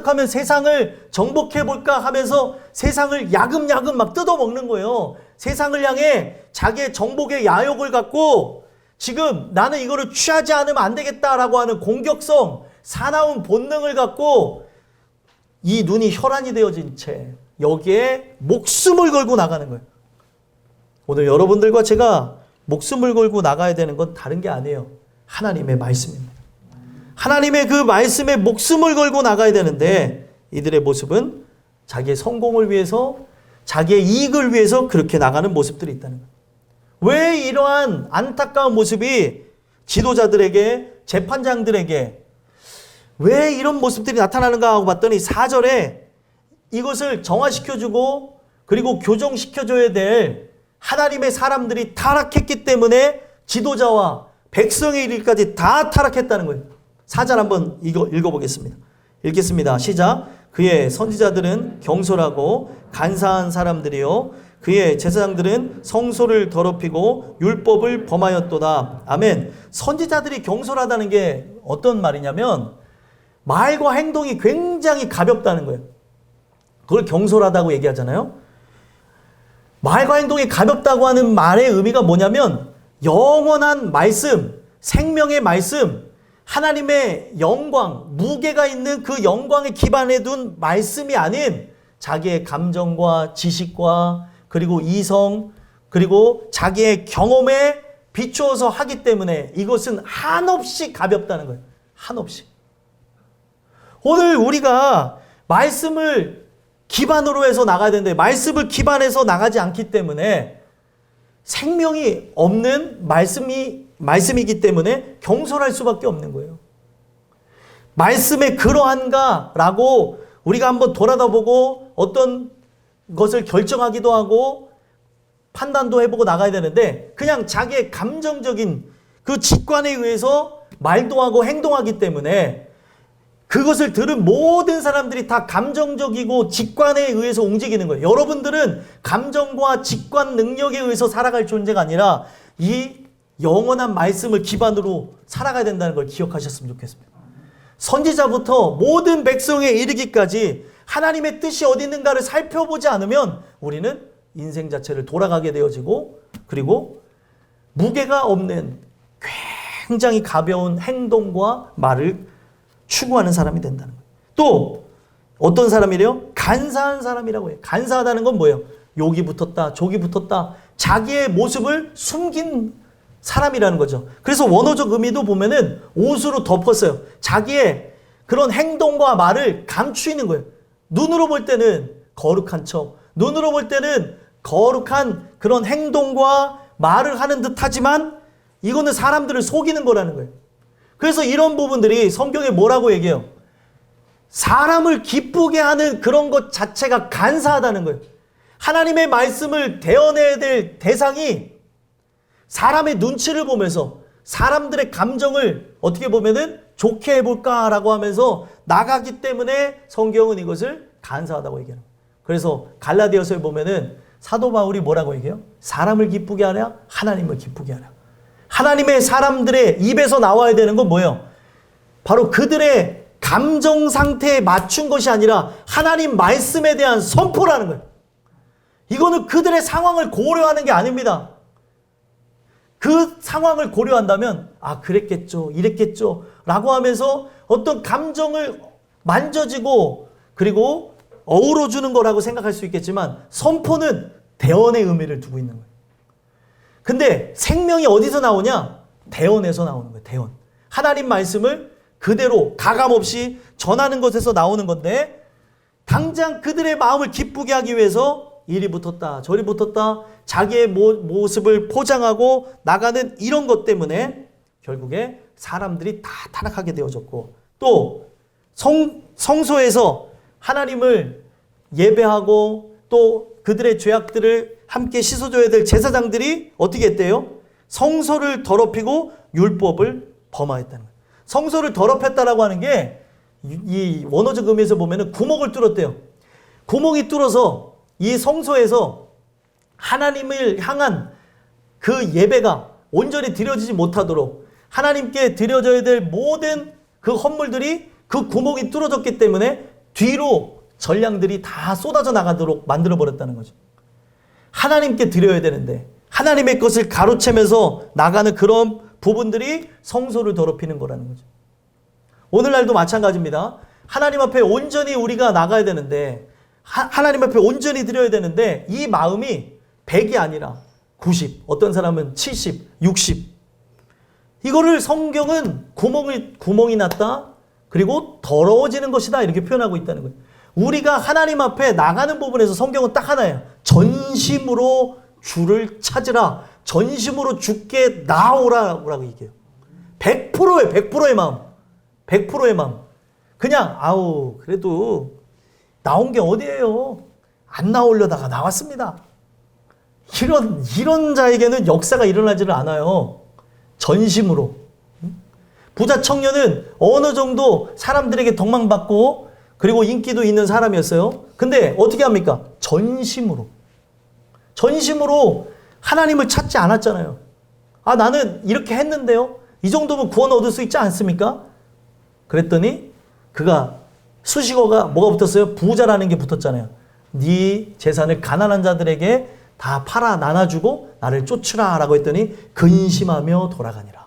하면 세상을 정복해 볼까 하면서 세상을 야금야금 막 뜯어 먹는 거예요. 세상을 향해 자기의 정복의 야욕을 갖고 지금 나는 이거를 취하지 않으면 안 되겠다라고 하는 공격성, 사나운 본능을 갖고 이 눈이 혈안이 되어진 채 여기에 목숨을 걸고 나가는 거예요. 오늘 여러분들과 제가 목숨을 걸고 나가야 되는 건 다른 게 아니에요. 하나님의 말씀입니다. 하나님의 그 말씀에 목숨을 걸고 나가야 되는데 이들의 모습은 자기의 성공을 위해서 자기의 이익을 위해서 그렇게 나가는 모습들이 있다는 거예요. 왜 이러한 안타까운 모습이 지도자들에게 재판장들에게 왜 이런 모습들이 나타나는가 하고 봤더니 4절에 이것을 정화시켜주고 그리고 교정시켜줘야 될 하나님의 사람들이 타락했기 때문에 지도자와 백성의 일까지 다 타락했다는 거예요. 4절 한번 읽어보겠습니다. 읽겠습니다. 시작. 그의 선지자들은 경솔하고 간사한 사람들이요 그의 제사장들은 성소를 더럽히고 율법을 범하였도다. 아멘. 선지자들이 경솔하다는 게 어떤 말이냐면 말과 행동이 굉장히 가볍다는 거예요. 그걸 경솔하다고 얘기하잖아요. 말과 행동이 가볍다고 하는 말의 의미가 뭐냐면 영원한 말씀, 생명의 말씀, 하나님의 영광, 무게가 있는 그 영광에 기반해 둔 말씀이 아닌 자기의 감정과 지식과 그리고 이성 그리고 자기의 경험에 비추어서 하기 때문에 이것은 한없이 가볍다는 거예요. 한없이. 오늘 우리가 말씀을 기반으로 해서 나가야 되는데 말씀을 기반해서 나가지 않기 때문에 생명이 없는 말씀이기 때문에 경솔할 수밖에 없는 거예요. 말씀에 그러한가라고 우리가 한번 돌아다보고 어떤 것을 결정하기도 하고 판단도 해보고 나가야 되는데 그냥 자기의 감정적인 그 직관에 의해서 말도 하고 행동하기 때문에 그것을 들은 모든 사람들이 다 감정적이고 직관에 의해서 움직이는 거예요. 여러분들은 감정과 직관 능력에 의해서 살아갈 존재가 아니라 이 영원한 말씀을 기반으로 살아가야 된다는 걸 기억하셨으면 좋겠습니다. 선지자부터 모든 백성에 이르기까지 하나님의 뜻이 어디 있는가를 살펴보지 않으면 우리는 인생 자체를 돌아가게 되어지고 그리고 무게가 없는 굉장히 가벼운 행동과 말을 추구하는 사람이 된다는 거예요. 또 어떤 사람이래요? 간사한 사람이라고 해요. 간사하다는 건 뭐예요? 욕이 붙었다, 족이 붙었다. 자기의 모습을 숨긴 사람이라는 거죠. 그래서 원어적 의미도 보면은 옷으로 덮었어요. 자기의 그런 행동과 말을 감추이는 거예요. 눈으로 볼 때는 거룩한 척, 눈으로 볼 때는 거룩한 그런 행동과 말을 하는 듯 하지만 이거는 사람들을 속이는 거라는 거예요. 그래서 이런 부분들이 성경에 뭐라고 얘기해요? 사람을 기쁘게 하는 그런 것 자체가 간사하다는 거예요. 하나님의 말씀을 대언해야 될 대상이 사람의 눈치를 보면서 사람들의 감정을 어떻게 보면은 좋게 해볼까라고 하면서 나가기 때문에 성경은 이것을 간사하다고 얘기해요. 그래서 갈라디아서에 보면은 사도 바울이 뭐라고 얘기해요? 사람을 기쁘게 하랴? 하나님을 기쁘게 하랴? 하나님의 사람들의 입에서 나와야 되는 건 뭐예요? 바로 그들의 감정 상태에 맞춘 것이 아니라 하나님 말씀에 대한 선포라는 거예요. 이거는 그들의 상황을 고려하는 게 아닙니다. 그 상황을 고려한다면 아 그랬겠죠, 이랬겠죠 라고 하면서 어떤 감정을 만져지고 그리고 어우러주는 거라고 생각할 수 있겠지만 선포는 대언의 의미를 두고 있는 거예요. 근데 생명이 어디서 나오냐? 대언에서 나오는 거예요. 대언. 하나님 말씀을 그대로 가감없이 전하는 것에서 나오는 건데 당장 그들의 마음을 기쁘게 하기 위해서 이리 붙었다 저리 붙었다 자기의 모습을 포장하고 나가는 이런 것 때문에 결국에 사람들이 다 타락하게 되어졌고 또 성소에서 하나님을 예배하고 또 그들의 죄악들을 함께 씻어줘야 될 제사장들이 어떻게 했대요? 성소를 더럽히고 율법을 범하였다는 거예요. 성소를 더럽혔다라고 하는 게 이 원어적 의미에서 보면은 구멍을 뚫었대요. 구멍이 뚫어서 이 성소에서 하나님을 향한 그 예배가 온전히 드려지지 못하도록 하나님께 드려져야 될 모든 그 헌물들이 그 구멍이 뚫어졌기 때문에 뒤로 전량들이 다 쏟아져 나가도록 만들어버렸다는 거죠. 하나님께 드려야 되는데 하나님의 것을 가로채면서 나가는 그런 부분들이 성소를 더럽히는 거라는 거죠. 오늘날도 마찬가지입니다. 하나님 앞에 온전히 우리가 나가야 되는데 하나님 앞에 온전히 드려야 되는데 이 마음이 100이 아니라 90, 어떤 사람은 70, 60 이거를 성경은 구멍이 났다 그리고 더러워지는 것이다 이렇게 표현하고 있다는 거예요. 우리가 하나님 앞에 나가는 부분에서 성경은 딱 하나예요. 전심으로 주를 찾으라. 전심으로 주께 나오라고 얘기해요. 100%예요. 100%의 마음. 100%의 마음. 그냥 아우 그래도 나온 게 어디예요? 안 나오려다가 나왔습니다. 이런 자에게는 역사가 일어나지를 않아요. 전심으로. 부자 청년은 어느 정도 사람들에게 덕망받고 그리고 인기도 있는 사람이었어요. 근데 어떻게 합니까? 전심으로 하나님을 찾지 않았잖아요. 아 나는 이렇게 했는데요. 이 정도면 구원 얻을 수 있지 않습니까? 그랬더니 그가 수식어가 뭐가 붙었어요? 부자라는 게 붙었잖아요. 네 재산을 가난한 자들에게 다 팔아 나눠주고 나를 쫓으라 라고 했더니 근심하며 돌아가니라.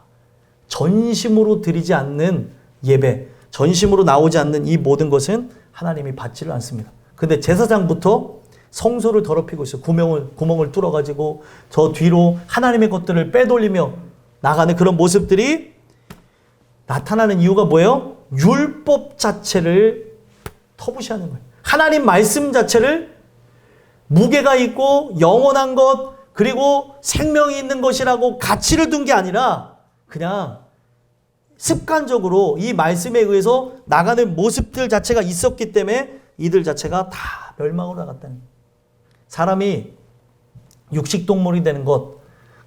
전심으로 드리지 않는 예배, 전심으로 나오지 않는 이 모든 것은 하나님이 받지를 않습니다. 근데 제사장부터 성소를 더럽히고 있어요. 구멍을 뚫어가지고 저 뒤로 하나님의 것들을 빼돌리며 나가는 그런 모습들이 나타나는 이유가 뭐예요? 율법 자체를 터부시하는 거예요. 하나님 말씀 자체를 무게가 있고 영원한 것 그리고 생명이 있는 것이라고 가치를 둔 게 아니라 그냥 습관적으로 이 말씀에 의해서 나가는 모습들 자체가 있었기 때문에 이들 자체가 다 멸망으로 나갔다는 거예요. 사람이 육식동물이 되는 것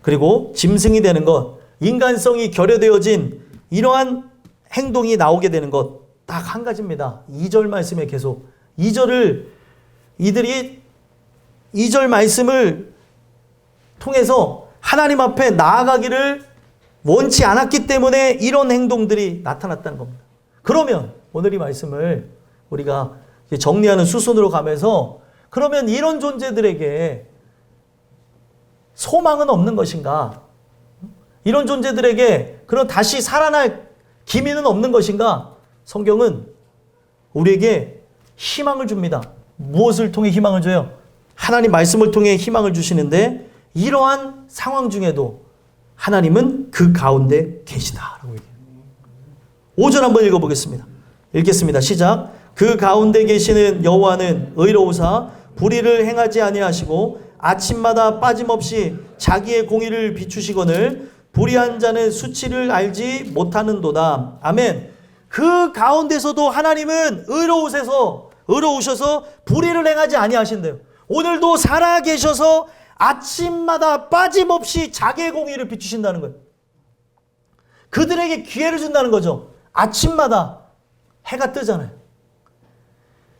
그리고 짐승이 되는 것 인간성이 결여되어진 이러한 행동이 나오게 되는 것 딱 한 가지입니다. 2절 말씀에 계속 2절 말씀을 통해서 하나님 앞에 나아가기를 원치 않았기 때문에 이런 행동들이 나타났다는 겁니다. 그러면 오늘 이 말씀을 우리가 정리하는 수순으로 가면서 그러면 이런 존재들에게 소망은 없는 것인가? 이런 존재들에게 그런 다시 살아날 기미는 없는 것인가? 성경은 우리에게 희망을 줍니다. 무엇을 통해 희망을 줘요? 하나님 말씀을 통해 희망을 주시는데 이러한 상황 중에도 하나님은 그 가운데 계시다라고 얘기해요. 5절 한번 읽어보겠습니다. 읽겠습니다. 시작. 그 가운데 계시는 여호와는 의로우사 불의를 행하지 아니하시고 아침마다 빠짐없이 자기의 공의를 비추시거늘 불의한 자는 수치를 알지 못하는도다. 아멘. 그 가운데서도 하나님은 의로우셔서 불의를 행하지 아니하신대요. 오늘도 살아 계셔서 아침마다 빠짐없이 자기의 공의를 비추신다는 거예요. 그들에게 기회를 준다는 거죠. 아침마다 해가 뜨잖아요.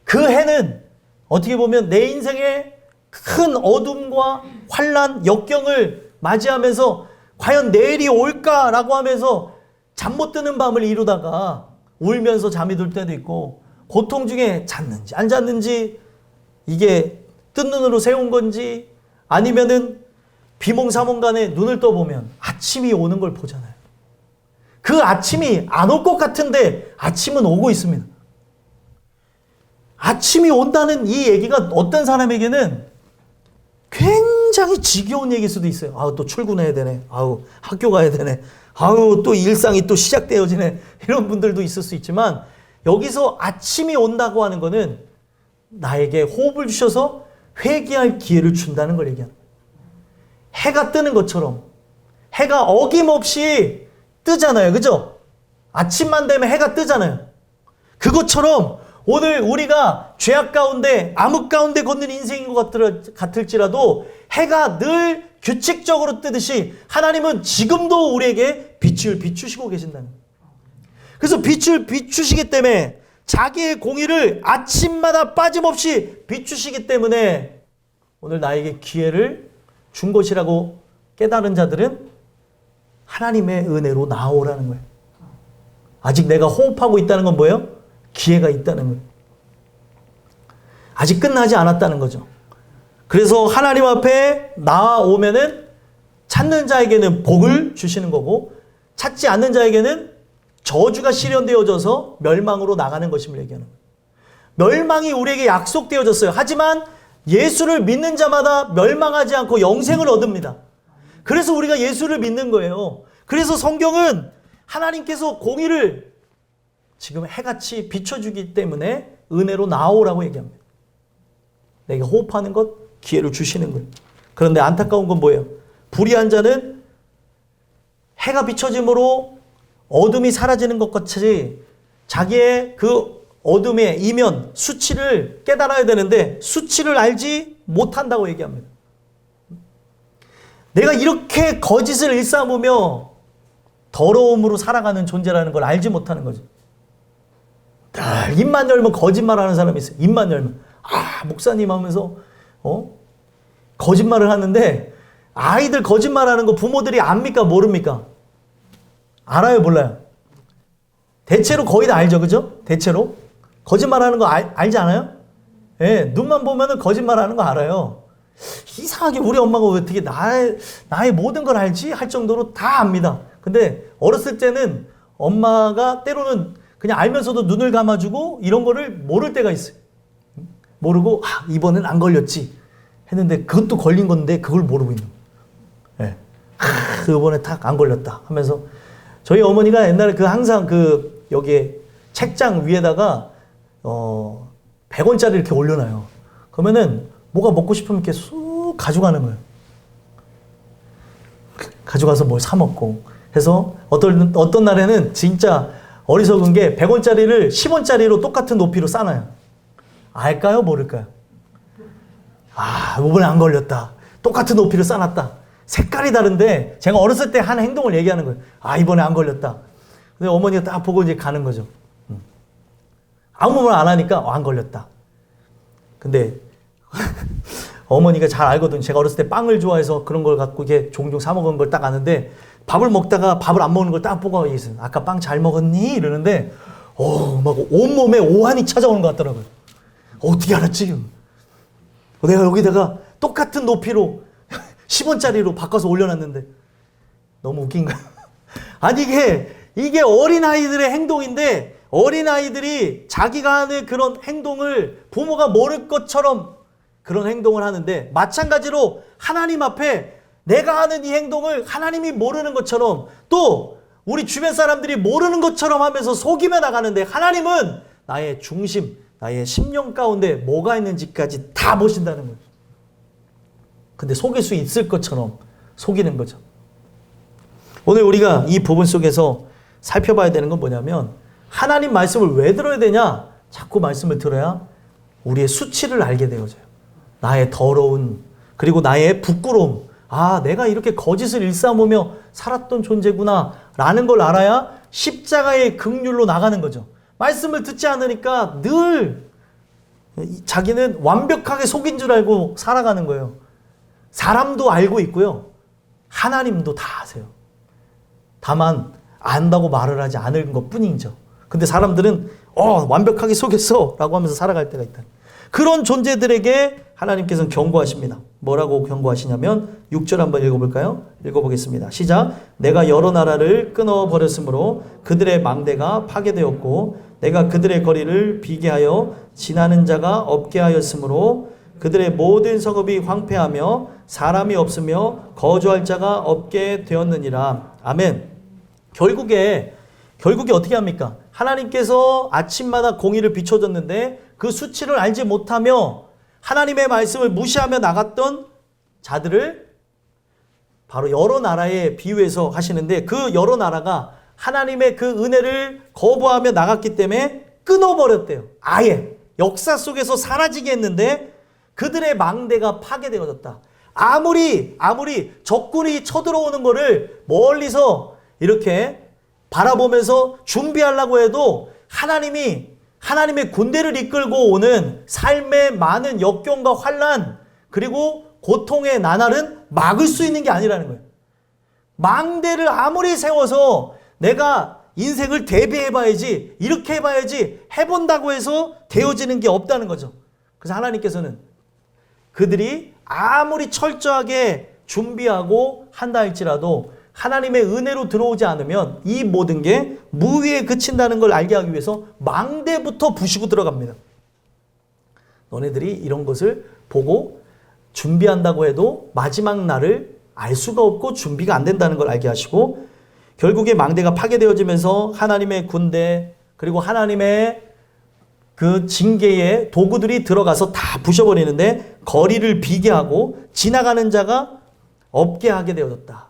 그 해는 어떻게 보면 내 인생의 큰 어둠과 환난, 역경을 맞이하면서 과연 내일이 올까라고 하면서 잠 못 드는 밤을 이루다가 울면서 잠이 들 때도 있고 고통 중에 잤는지 안 잤는지 이게 뜬 눈으로 세운 건지 아니면은 비몽사몽간에 눈을 떠보면 아침이 오는 걸 보잖아요. 그 아침이 안 올 것 같은데 아침은 오고 있습니다. 아침이 온다는 이 얘기가 어떤 사람에게는 굉장히 지겨운 얘기일 수도 있어요. 아우 또 출근해야 되네. 아우 학교 가야 되네. 아우 또 일상이 또 시작되어지네. 이런 분들도 있을 수 있지만 여기서 아침이 온다고 하는 거는 나에게 호흡을 주셔서 회개할 기회를 준다는 걸 얘기합니다. 해가 뜨는 것처럼 해가 어김없이 뜨잖아요. 그죠? 아침만 되면 해가 뜨잖아요. 그것처럼 오늘 우리가 죄악 가운데 암흑 가운데 걷는 인생인 것 같을지라도 해가 늘 규칙적으로 뜨듯이 하나님은 지금도 우리에게 빛을 비추시고 계신다는 거예요. 그래서 빛을 비추시기 때문에 자기의 공의를 아침마다 빠짐없이 비추시기 때문에 오늘 나에게 기회를 준 것이라고 깨달은 자들은 하나님의 은혜로 나오라는 거예요. 아직 내가 호흡하고 있다는 건 뭐예요? 기회가 있다는 거예요. 아직 끝나지 않았다는 거죠. 그래서 하나님 앞에 나오면은 찾는 자에게는 복을 주시는 거고 찾지 않는 자에게는 저주가 실현되어져서 멸망으로 나가는 것임을 얘기하는 거예요. 멸망이 우리에게 약속되어졌어요. 하지만 예수를 믿는 자마다 멸망하지 않고 영생을 얻습니다. 그래서 우리가 예수를 믿는 거예요. 그래서 성경은 하나님께서 공의를 지금 해같이 비춰주기 때문에 은혜로 나오라고 얘기합니다. 내가 호흡하는 것 기회를 주시는 거예요. 그런데 안타까운 건 뭐예요? 불의한 자는 해가 비춰짐으로 어둠이 사라지는 것 같이 자기의 그 어둠의 이면 수치를 깨달아야 되는데 수치를 알지 못한다고 얘기합니다. 내가 이렇게 거짓을 일삼으며 더러움으로 살아가는 존재라는 걸 알지 못하는 거죠. 입만 열면 거짓말하는 사람이 있어요. 입만 열면 목사님 하면서 거짓말을 하는데 아이들 거짓말하는 거 부모들이 압니까 모릅니까? 알아요 몰라요? 대체로 거의 다 알죠, 그죠? 대체로 거짓말하는 거 알지 않아요? 예, 눈만 보면은 거짓말하는 거 알아요. 이상하게 우리 엄마가 왜 어떻게 나의 모든 걸 알지? 할 정도로 다 압니다. 근데 어렸을 때는 엄마가 때로는 그냥 알면서도 눈을 감아주고 이런 거를 모를 때가 있어요. 모르고 이번엔 안 걸렸지 했는데 그것도 걸린 건데 그걸 모르고 있는 거예요. 예. 이번에 딱 안 걸렸다 하면서 저희 어머니가 옛날에 항상 여기에 책장 위에다가 100원짜리 이렇게 올려놔요. 그러면은 뭐가 먹고 싶으면 이렇게 쑥 가져가는 거예요. 가져가서 뭘 사 먹고 해서 어떤 날에는 진짜 어리석은 게 100원짜리를 10원짜리로 똑같은 높이로 싸놔요. 알까요? 모를까요? 이번에 안 걸렸다. 똑같은 높이로 싸놨다. 색깔이 다른데 제가 어렸을 때 한 행동을 얘기하는 거예요. 이번에 안 걸렸다. 근데 어머니가 딱 보고 이제 가는 거죠. 아무 말 안 하니까 안 걸렸다. 근데 어머니가 잘 알거든요. 제가 어렸을 때 빵을 좋아해서 그런 걸 갖고 이게 종종 사 먹은 걸 딱 아는데 밥을 먹다가 밥을 안 먹는 걸 딱 보고 있어요. 아까 빵 잘 먹었니? 이러는데 막 온몸에 오한이 찾아오는 것 같더라고요. 어떻게 알았지? 내가 여기다가 똑같은 높이로 10원짜리로 바꿔서 올려놨는데 너무 웃긴 거야. 아니 이게 어린아이들의 행동인데 어린아이들이 자기가 하는 그런 행동을 부모가 모를 것처럼 그런 행동을 하는데 마찬가지로 하나님 앞에 내가 하는 이 행동을 하나님이 모르는 것처럼 또 우리 주변 사람들이 모르는 것처럼 하면서 속이며 나가는데 하나님은 나의 중심, 나의 심령 가운데 뭐가 있는지까지 다 보신다는 거예요. 근데 속일 수 있을 것처럼 속이는 거죠. 오늘 우리가 이 부분 속에서 살펴봐야 되는 건 뭐냐면 하나님 말씀을 왜 들어야 되냐? 자꾸 말씀을 들어야 우리의 수치를 알게 되어져요. 나의 더러운 그리고 나의 부끄러움. 아, 내가 이렇게 거짓을 일삼으며 살았던 존재구나 라는 걸 알아야 십자가의 긍휼로 나가는 거죠. 말씀을 듣지 않으니까 늘 자기는 완벽하게 속인 줄 알고 살아가는 거예요. 사람도 알고 있고요. 하나님도 다 아세요. 다만 안다고 말을 하지 않은 것 뿐이죠. 근데 사람들은 완벽하게 속였어 라고 하면서 살아갈 때가 있다. 그런 존재들에게 하나님께서는 경고하십니다. 뭐라고 경고하시냐면 6절 한번 읽어볼까요? 읽어보겠습니다. 시작. 내가 여러 나라를 끊어버렸으므로 그들의 망대가 파괴되었고 내가 그들의 거리를 비게 하여 지나는 자가 없게 하였으므로 그들의 모든 성읍이 황폐하며 사람이 없으며 거주할 자가 없게 되었느니라. 아멘. 결국에 어떻게 합니까? 하나님께서 아침마다 공의를 비춰줬는데 그 수치를 알지 못하며 하나님의 말씀을 무시하며 나갔던 자들을 바로 여러 나라에 비유해서 하시는데 그 여러 나라가 하나님의 그 은혜를 거부하며 나갔기 때문에 끊어버렸대요. 아예 역사 속에서 사라지게 했는데 그들의 망대가 파괴되어졌다. 아무리 적군이 쳐들어오는 거를 멀리서 이렇게 바라보면서 준비하려고 해도 하나님의 군대를 이끌고 오는 삶의 많은 역경과 환난 그리고 고통의 나날은 막을 수 있는 게 아니라는 거예요. 망대를 아무리 세워서 내가 인생을 대비해봐야지 이렇게 해봐야지 해본다고 해서 되어지는 게 없다는 거죠. 그래서 하나님께서는 그들이 아무리 철저하게 준비하고 한다 할지라도 하나님의 은혜로 들어오지 않으면 이 모든 게 무위에 그친다는 걸 알게 하기 위해서 망대부터 부시고 들어갑니다. 너네들이 이런 것을 보고 준비한다고 해도 마지막 날을 알 수가 없고 준비가 안 된다는 걸 알게 하시고 결국에 망대가 파괴되어지면서 하나님의 군대 그리고 하나님의 그 징계의 도구들이 들어가서 다 부셔버리는데 거리를 비게 하고 지나가는 자가 없게 하게 되어졌다.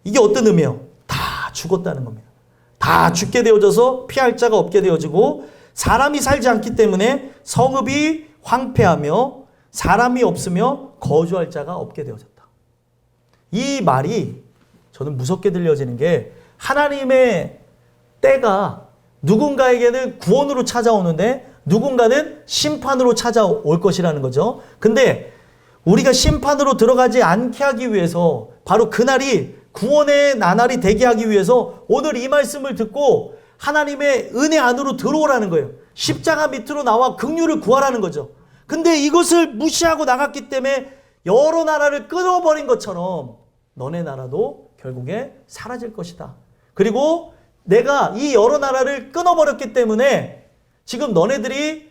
이게 어떤 의미예요? 다 죽었다는 겁니다. 다 죽게 되어져서 피할 자가 없게 되어지고 사람이 살지 않기 때문에 성읍이 황폐하며 사람이 없으며 거주할 자가 없게 되어졌다. 이 말이 저는 무섭게 들려지는 게 하나님의 때가 누군가에게는 구원으로 찾아오는데 누군가는 심판으로 찾아올 것이라는 거죠. 근데 우리가 심판으로 들어가지 않게 하기 위해서 바로 그날이 구원의 나날이 되게 하기 위해서 오늘 이 말씀을 듣고 하나님의 은혜 안으로 들어오라는 거예요. 십자가 밑으로 나와 긍휼을 구하라는 거죠. 근데 이것을 무시하고 나갔기 때문에 여러 나라를 끊어버린 것처럼 너네 나라도 결국에 사라질 것이다. 그리고 내가 이 여러 나라를 끊어버렸기 때문에 지금 너네들이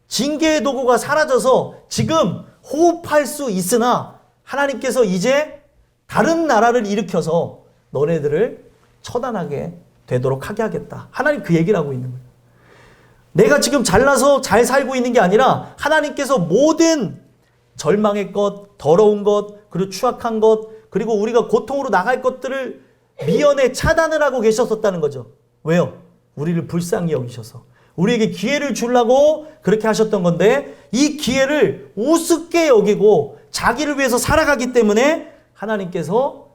징계의 도구가 사라져서 지금 호흡할 수 있으나 하나님께서 이제 다른 나라를 일으켜서 너네들을 처단하게 되도록 하게 하겠다. 하나님 그 얘기를 하고 있는 거예요. 내가 지금 잘나서 잘 살고 있는 게 아니라 하나님께서 모든 절망의 것, 더러운 것, 그리고 추악한 것, 그리고 우리가 고통으로 나갈 것들을 미연에 차단을 하고 계셨었다는 거죠. 왜요? 우리를 불쌍히 여기셔서 우리에게 기회를 주려고 그렇게 하셨던 건데 이 기회를 우습게 여기고 자기를 위해서 살아가기 때문에 하나님께서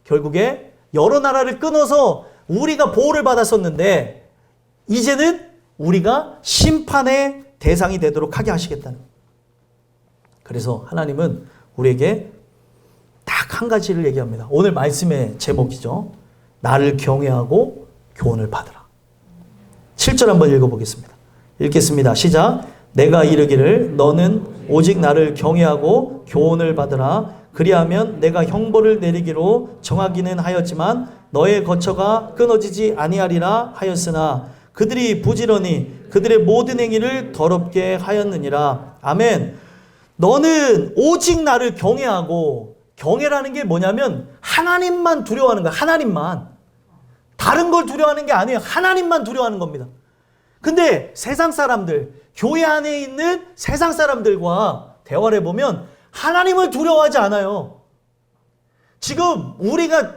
결국에 여러 나라를 끊어서 우리가 보호를 받았었는데 이제는 우리가 심판의 대상이 되도록 하게 하시겠다는 거예요. 그래서 하나님은 우리에게 딱 한 가지를 얘기합니다. 오늘 말씀의 제목이죠. 나를 경외하고 교훈을 받으라. 7절 한번 읽어보겠습니다. 읽겠습니다. 시작. 내가 이르기를 너는 오직 나를 경외하고 교훈을 받으라. 그리하면 내가 형벌을 내리기로 정하기는 하였지만 너의 거처가 끊어지지 아니하리라 하였으나 그들이 부지런히 그들의 모든 행위를 더럽게 하였느니라. 아멘. 너는 오직 나를 경외하고, 경외라는 게 뭐냐면 하나님만 두려워하는 거야. 하나님만. 다른 걸 두려워하는 게 아니에요. 하나님만 두려워하는 겁니다. 근데 세상 사람들, 교회 안에 있는 세상 사람들과 대화를 해보면 하나님을 두려워하지 않아요. 지금 우리가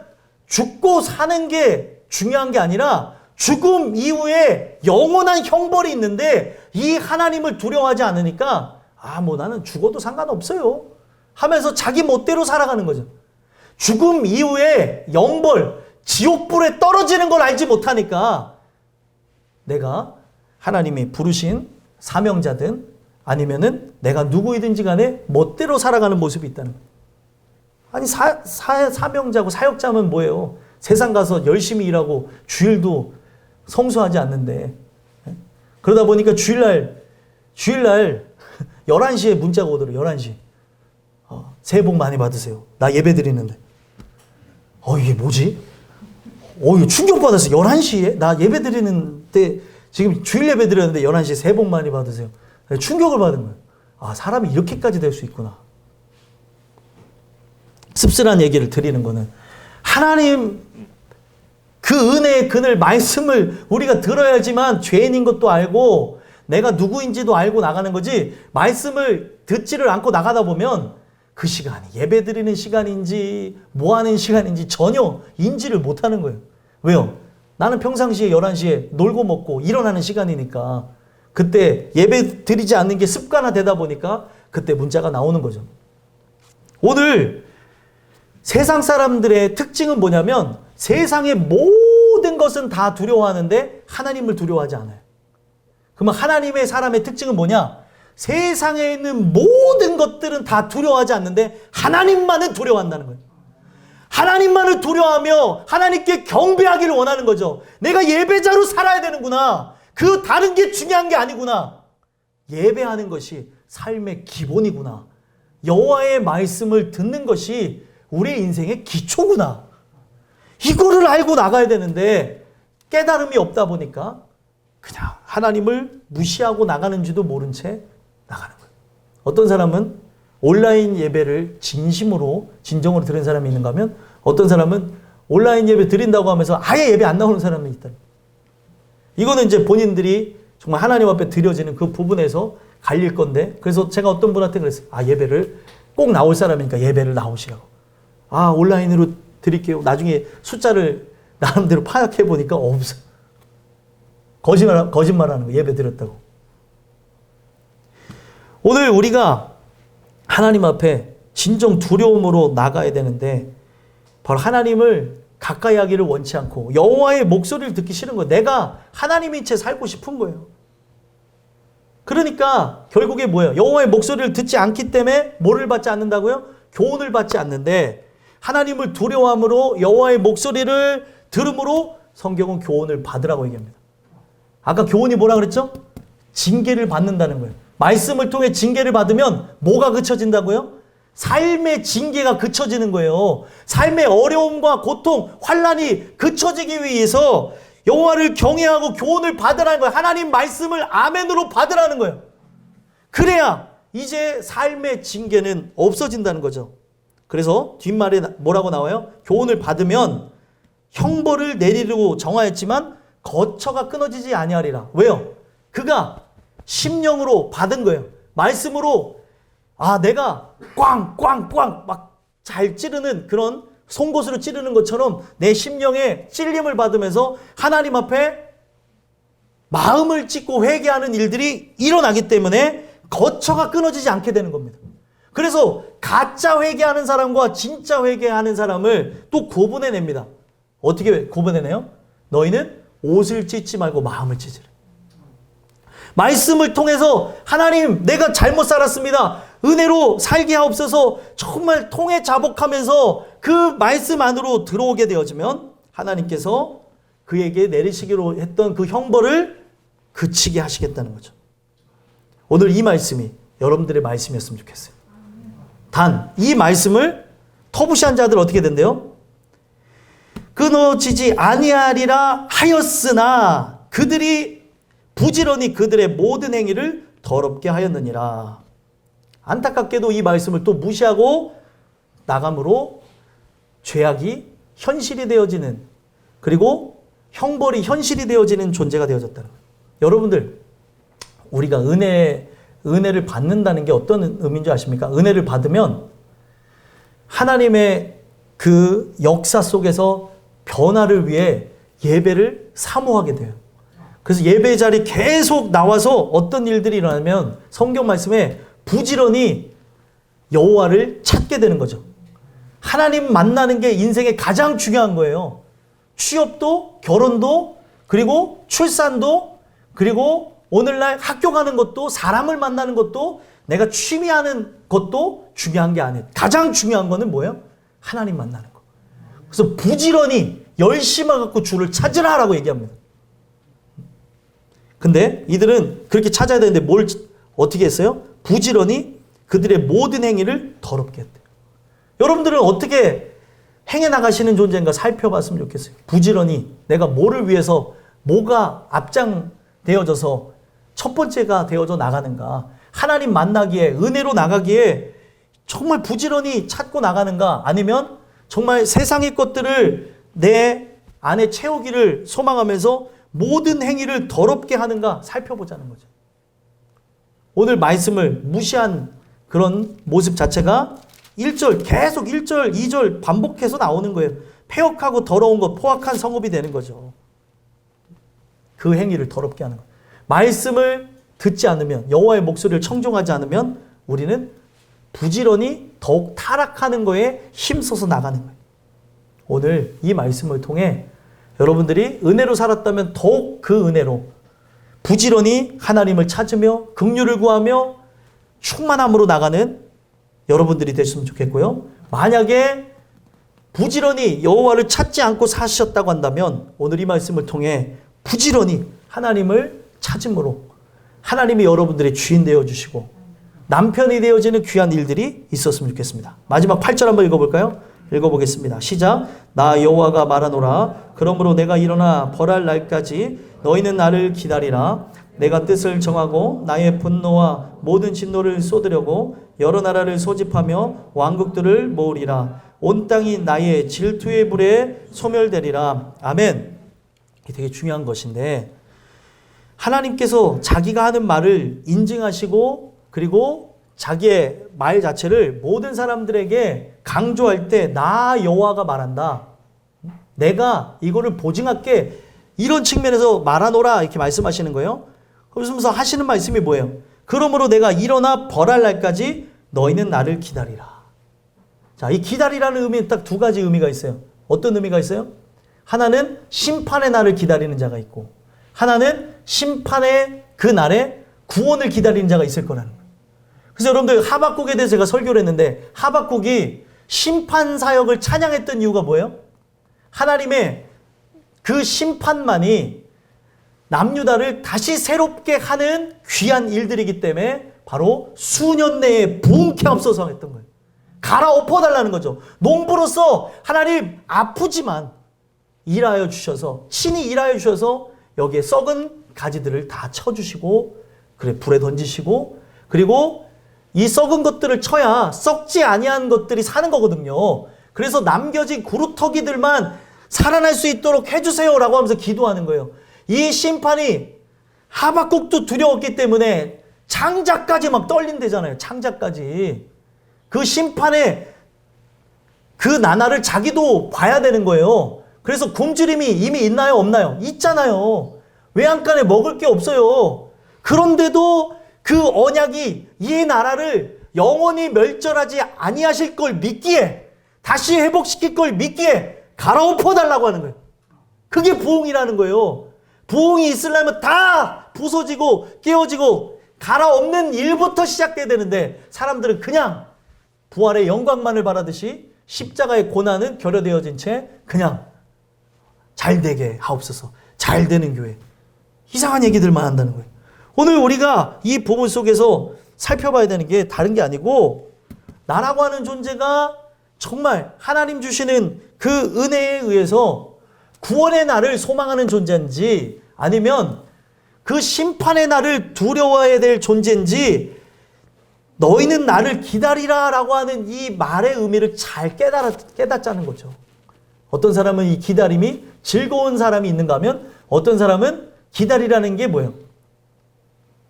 죽고 사는 게 중요한 게 아니라 죽음 이후에 영원한 형벌이 있는데 이 하나님을 두려워하지 않으니까 뭐 나는 죽어도 상관없어요 하면서 자기 멋대로 살아가는 거죠. 죽음 이후에 영벌, 지옥불에 떨어지는 걸 알지 못하니까 내가 하나님이 부르신 사명자든 아니면은 내가 누구이든지 간에 멋대로 살아가는 모습이 있다는 거예요. 아니 사명자고 사역자면 뭐예요? 세상 가서 열심히 일하고 주일도 성수하지 않는데, 그러다 보니까 주일날 11시에 문자가 오더라고요. 11시. 새해 복 많이 받으세요. 나 예배 드리는데. 이게 뭐지? 이거 충격받았어. 11시에? 나 예배 드리는데, 지금 주일 예배 드렸는데 11시에 새해 복 많이 받으세요. 충격을 받은 거예요. 사람이 이렇게까지 될 수 있구나. 씁쓸한 얘기를 드리는 거는 하나님 그 은혜의 그늘 말씀을 우리가 들어야지만 죄인인 것도 알고 내가 누구인지도 알고 나가는 거지, 말씀을 듣지를 않고 나가다 보면 그 시간이 예배 드리는 시간인지 뭐 하는 시간인지 전혀 인지를 못하는 거예요. 왜요? 나는 평상시에 11시에 놀고 먹고 일어나는 시간이니까 그때 예배 드리지 않는 게 습관화되다 보니까 그때 문자가 나오는 거죠. 오늘 세상 사람들의 특징은 뭐냐면 세상의 모든 것은 다 두려워하는데 하나님을 두려워하지 않아요. 그러면 하나님의 사람의 특징은 뭐냐? 세상에 있는 모든 것들은 다 두려워하지 않는데 하나님만은 두려워한다는 거예요. 하나님만을 두려워하며 하나님께 경배하기를 원하는 거죠. 내가 예배자로 살아야 되는구나. 그 다른 게 중요한 게 아니구나. 예배하는 것이 삶의 기본이구나. 여호와의 말씀을 듣는 것이 우리의 인생의 기초구나. 이거를 알고 나가야 되는데 깨달음이 없다 보니까 그냥 하나님을 무시하고 나가는지도 모른 채 나가는 거예요. 어떤 사람은 온라인 예배를 진정으로 드린 사람이 있는가 하면 어떤 사람은 온라인 예배 드린다고 하면서 아예 예배 안 나오는 사람이 있다. 이거는 이제 본인들이 정말 하나님 앞에 드려지는 그 부분에서 갈릴 건데, 그래서 제가 어떤 분한테 그랬어요. 예배를 꼭 나올 사람이니까 예배를 나오시라고. 온라인으로 드릴게요. 나중에 숫자를 나름대로 파악해 보니까 없어. 거짓말하는 거. 예배 드렸다고. 오늘 우리가 하나님 앞에 진정 두려움으로 나가야 되는데 바로 하나님을 가까이 하기를 원치 않고 여호와의 목소리를 듣기 싫은 거예요. 내가 하나님인 채 살고 싶은 거예요. 그러니까 결국에 뭐예요? 여호와의 목소리를 듣지 않기 때문에 뭐를 받지 않는다고요? 교훈을 받지 않는데, 하나님을 두려워함으로 여호와의 목소리를 들음으로 성경은 교훈을 받으라고 얘기합니다. 아까 교훈이 뭐라 그랬죠? 징계를 받는다는 거예요. 말씀을 통해 징계를 받으면 뭐가 그쳐진다고요? 삶의 징계가 그쳐지는 거예요. 삶의 어려움과 고통, 환난이 그쳐지기 위해서 여호와를 경외하고 교훈을 받으라는 거예요. 하나님 말씀을 아멘으로 받으라는 거예요. 그래야 이제 삶의 징계는 없어진다는 거죠. 그래서 뒷말에 뭐라고 나와요? 교훈을 받으면 형벌을 내리려고 정하였지만 거처가 끊어지지 아니하리라. 왜요? 그가 심령으로 받은 거예요. 말씀으로 내가 꽝꽝꽝 막 잘 찌르는 그런 송곳으로 찌르는 것처럼 내 심령에 찔림을 받으면서 하나님 앞에 마음을 찢고 회개하는 일들이 일어나기 때문에 거처가 끊어지지 않게 되는 겁니다. 그래서 가짜 회개하는 사람과 진짜 회개하는 사람을 또 구분해냅니다. 어떻게 구분해내요? 너희는 옷을 찢지 말고 마음을 찢으라. 말씀을 통해서 하나님 내가 잘못 살았습니다. 은혜로 살게 하옵소서. 정말 통해 자복하면서 그 말씀 안으로 들어오게 되어지면 하나님께서 그에게 내리시기로 했던 그 형벌을 그치게 하시겠다는 거죠. 오늘 이 말씀이 여러분들의 말씀이었으면 좋겠어요. 단 이 말씀을 터부시한 자들 어떻게 된대요? 끊어지지 아니하리라 하였으나 그들이 부지런히 그들의 모든 행위를 더럽게 하였느니라. 안타깝게도 이 말씀을 또 무시하고 나감으로 죄악이 현실이 되어지는, 그리고 형벌이 현실이 되어지는 존재가 되어졌다는 거예요. 여러분들, 우리가 은혜를 받는다는 게 어떤 의미인 줄 아십니까? 은혜를 받으면 하나님의 그 역사 속에서 변화를 위해 예배를 사모하게 돼요. 그래서 예배 자리에 계속 나와서 어떤 일들이 일어나면 성경 말씀에 부지런히 여호와를 찾게 되는 거죠. 하나님 만나는 게 인생에 가장 중요한 거예요. 취업도, 결혼도, 그리고 출산도, 그리고 오늘날 학교 가는 것도, 사람을 만나는 것도, 내가 취미하는 것도 중요한 게 아니에요. 가장 중요한 거는 뭐예요? 하나님 만나는 거. 그래서 부지런히 열심히 갖고 주를 찾으라라고 얘기합니다. 근데 이들은 그렇게 찾아야 되는데 뭘 어떻게 했어요? 부지런히 그들의 모든 행위를 더럽게 했대요. 여러분들은 어떻게 행해 나가시는 존재인가 살펴봤으면 좋겠어요. 부지런히 내가 뭐를 위해서, 뭐가 앞장되어져서 첫 번째가 되어져 나가는가, 하나님 만나기에, 은혜로 나가기에 정말 부지런히 찾고 나가는가, 아니면 정말 세상의 것들을 내 안에 채우기를 소망하면서 모든 행위를 더럽게 하는가 살펴보자는 거죠. 오늘 말씀을 무시한 그런 모습 자체가 1절, 계속 1절, 2절 반복해서 나오는 거예요. 폐역하고 더러운 것, 포악한 성읍이 되는 거죠. 그 행위를 더럽게 하는 거예요. 말씀을 듣지 않으면, 여호와의 목소리를 청종하지 않으면 우리는 부지런히 더욱 타락하는 거에 힘써서 나가는 거예요. 오늘 이 말씀을 통해 여러분들이 은혜로 살았다면 더욱 그 은혜로 부지런히 하나님을 찾으며 긍휼을 구하며 충만함으로 나가는 여러분들이 되셨으면 좋겠고요. 만약에 부지런히 여호와를 찾지 않고 사셨다고 한다면 오늘 이 말씀을 통해 부지런히 하나님을 찾음으로 하나님이 여러분들의 주인 되어주시고 남편이 되어지는 귀한 일들이 있었으면 좋겠습니다. 마지막 8절 한번 읽어볼까요? 읽어보겠습니다. 시작. 나 여호와가 말하노라. 그러므로 내가 일어나 벌할 날까지 너희는 나를 기다리라. 내가 뜻을 정하고 나의 분노와 모든 진노를 쏟으려고 여러 나라를 소집하며 왕국들을 모으리라. 온 땅이 나의 질투의 불에 소멸되리라. 아멘. 이게 되게 중요한 것인데, 하나님께서 자기가 하는 말을 인증하시고 그리고 자기의 말 자체를 모든 사람들에게 강조할 때 나 여호와가 말한다. 내가 이거를 보증할게. 이런 측면에서 말하노라 이렇게 말씀하시는 거예요. 그러면서 하시는 말씀이 뭐예요? 그러므로 내가 일어나 벌할 날까지 너희는 나를 기다리라. 자, 이 기다리라는 의미는 딱 두 가지 의미가 있어요. 어떤 의미가 있어요? 하나는 심판의 날을 기다리는 자가 있고, 하나는 심판의 그 날에 구원을 기다리는 자가 있을 거라는 거예요. 그래서 여러분들 하박국에 대해서 제가 설교를 했는데, 하박국이 심판 사역을 찬양했던 이유가 뭐예요? 하나님의 그 심판만이 남유다를 다시 새롭게 하는 귀한 일들이기 때문에 바로 수년 내에 부흥케 앞서서 했던 거예요. 갈아엎어달라는 거죠. 농부로서 하나님 아프지만 일하여 주셔서, 친히 일하여 주셔서 여기에 썩은 가지들을 다 쳐주시고, 그래 불에 던지시고, 그리고 이 썩은 것들을 쳐야 썩지 아니한 것들이 사는 거거든요. 그래서 남겨진 구루터기들만 살아날 수 있도록 해주세요라고 하면서 기도하는 거예요. 이 심판이 하박국도 두려웠기 때문에 창자까지 막 떨린대잖아요. 창자까지. 그 심판의 그 나날을 자기도 봐야 되는 거예요. 그래서 굶주림이 이미 있나요? 없나요? 있잖아요. 외양간에 먹을 게 없어요. 그런데도 그 언약이 이 나라를 영원히 멸절하지 아니하실 걸 믿기에, 다시 회복시킬 걸 믿기에 갈아엎어 달라고 하는 거예요. 그게 부흥이라는 거예요. 부흥이 있으려면 다 부서지고 깨어지고 갈아엎는 일부터 시작돼야 되는데, 사람들은 그냥 부활의 영광만을 바라듯이 십자가의 고난은 결여되어진 채 그냥 잘되게 하옵소서, 잘되는 교회, 이상한 얘기들만 한다는 거예요. 오늘 우리가 이 부분 속에서 살펴봐야 되는 게 다른 게 아니고, 나라고 하는 존재가 정말 하나님 주시는 그 은혜에 의해서 구원의 날을 소망하는 존재인지 아니면 그 심판의 날을 두려워해야 될 존재인지 너희는 나를 기다리라 라고 하는 이 말의 의미를 잘 깨닫자는 거죠. 어떤 사람은 이 기다림이 즐거운 사람이 있는가 하면 어떤 사람은 기다리라는 게 뭐예요?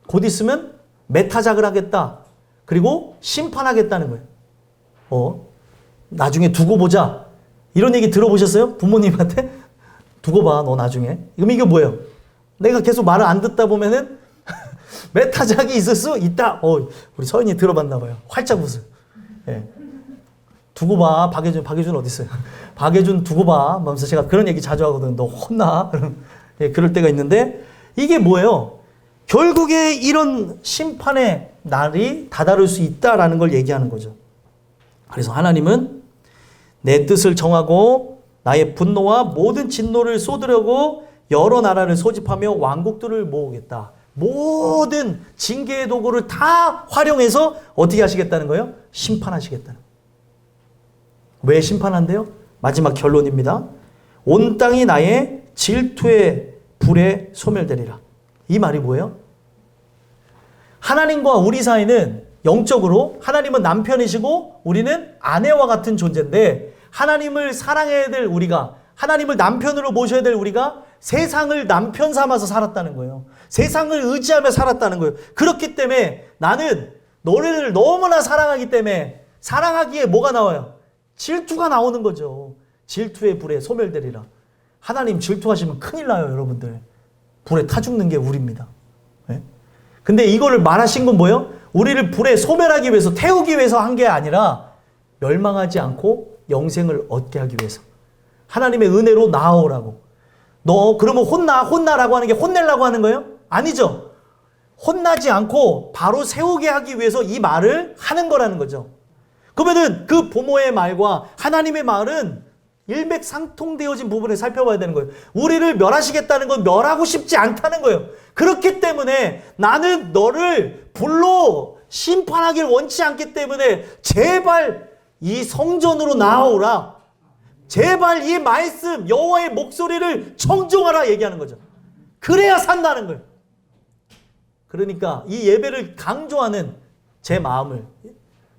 곧 있으면 매타작을 하겠다. 그리고 심판하겠다는 거예요. 나중에 두고 보자. 이런 얘기 들어보셨어요? 부모님한테? 두고 봐, 너 나중에. 그럼 이게 뭐예요? 내가 계속 말을 안 듣다 보면은 매타작이 있을 수 있다. 우리 서인이 들어봤나 봐요. 활짝 웃어요. 예. 두고 봐. 박예준 어디 있어요? 박예준 두고 봐. 하면서 제가 그런 얘기 자주 하거든요. 너 혼나? 예, 그럴 때가 있는데 이게 뭐예요? 결국에 이런 심판의 날이 다다를 수 있다라는 걸 얘기하는 거죠. 그래서 하나님은 내 뜻을 정하고 나의 분노와 모든 진노를 쏟으려고 여러 나라를 소집하며 왕국들을 모으겠다. 모든 징계의 도구를 다 활용해서 어떻게 하시겠다는 거예요? 심판하시겠다는 거예요. 왜 심판한대요? 마지막 결론입니다. 온 땅이 나의 질투의 불에 소멸되리라. 이 말이 뭐예요? 하나님과 우리 사이는 영적으로 하나님은 남편이시고 우리는 아내와 같은 존재인데 하나님을 사랑해야 될 우리가 하나님을 남편으로 모셔야 될 우리가 세상을 남편 삼아서 살았다는 거예요. 세상을 의지하며 살았다는 거예요. 그렇기 때문에 나는 너를 너무나 사랑하기 때문에 사랑하기에 뭐가 나와요? 질투가 나오는 거죠. 질투의 불에 소멸되리라. 하나님 질투하시면 큰일 나요, 여러분들. 불에 타 죽는 게 우리입니다. 네? 근데 이거를 말하신 건 뭐예요? 우리를 불에 소멸하기 위해서, 태우기 위해서 한 게 아니라 멸망하지 않고 영생을 얻게 하기 위해서. 하나님의 은혜로 나아오라고. 너 그러면 혼나라고 하는 게 혼내려고 하는 거예요? 아니죠. 혼나지 않고 바로 세우게 하기 위해서 이 말을 하는 거라는 거죠. 그러면은 그 부모의 말과 하나님의 말은 일맥상통되어진 부분을 살펴봐야 되는 거예요. 우리를 멸하시겠다는 건 멸하고 싶지 않다는 거예요. 그렇기 때문에 나는 너를 불로 심판하길 원치 않기 때문에 제발 이 성전으로 나아오라. 제발 이 말씀 여호와의 목소리를 청종하라 얘기하는 거죠. 그래야 산다는 거예요. 그러니까 이 예배를 강조하는 제 마음을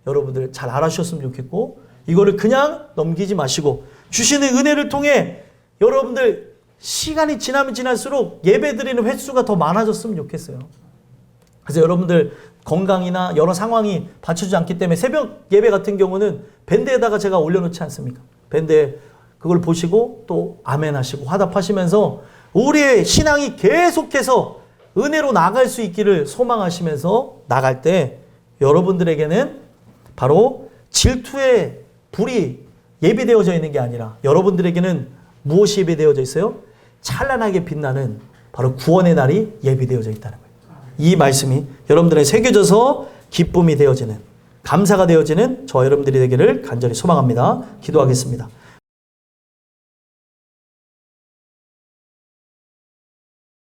여러분들 잘 알아주셨으면 좋겠고 이거를 그냥 넘기지 마시고 주시는 은혜를 통해 여러분들 시간이 지나면 지날수록 예배 드리는 횟수가 더 많아졌으면 좋겠어요. 그래서 여러분들 건강이나 여러 상황이 받쳐주지 않기 때문에 새벽 예배 같은 경우는 밴드에다가 제가 올려놓지 않습니까? 밴드에 그걸 보시고 또 아멘 하시고 화답하시면서 우리의 신앙이 계속해서 은혜로 나갈 수 있기를 소망하시면서 나갈 때 여러분들에게는 바로 질투의 불이 예비되어져 있는 게 아니라 여러분들에게는 무엇이 예비되어져 있어요? 찬란하게 빛나는 바로 구원의 날이 예비되어져 있다는 거예요. 이 말씀이 여러분들의 새겨져서 기쁨이 되어지는 감사가 되어지는 저 여러분들이 되기를 간절히 소망합니다. 기도하겠습니다.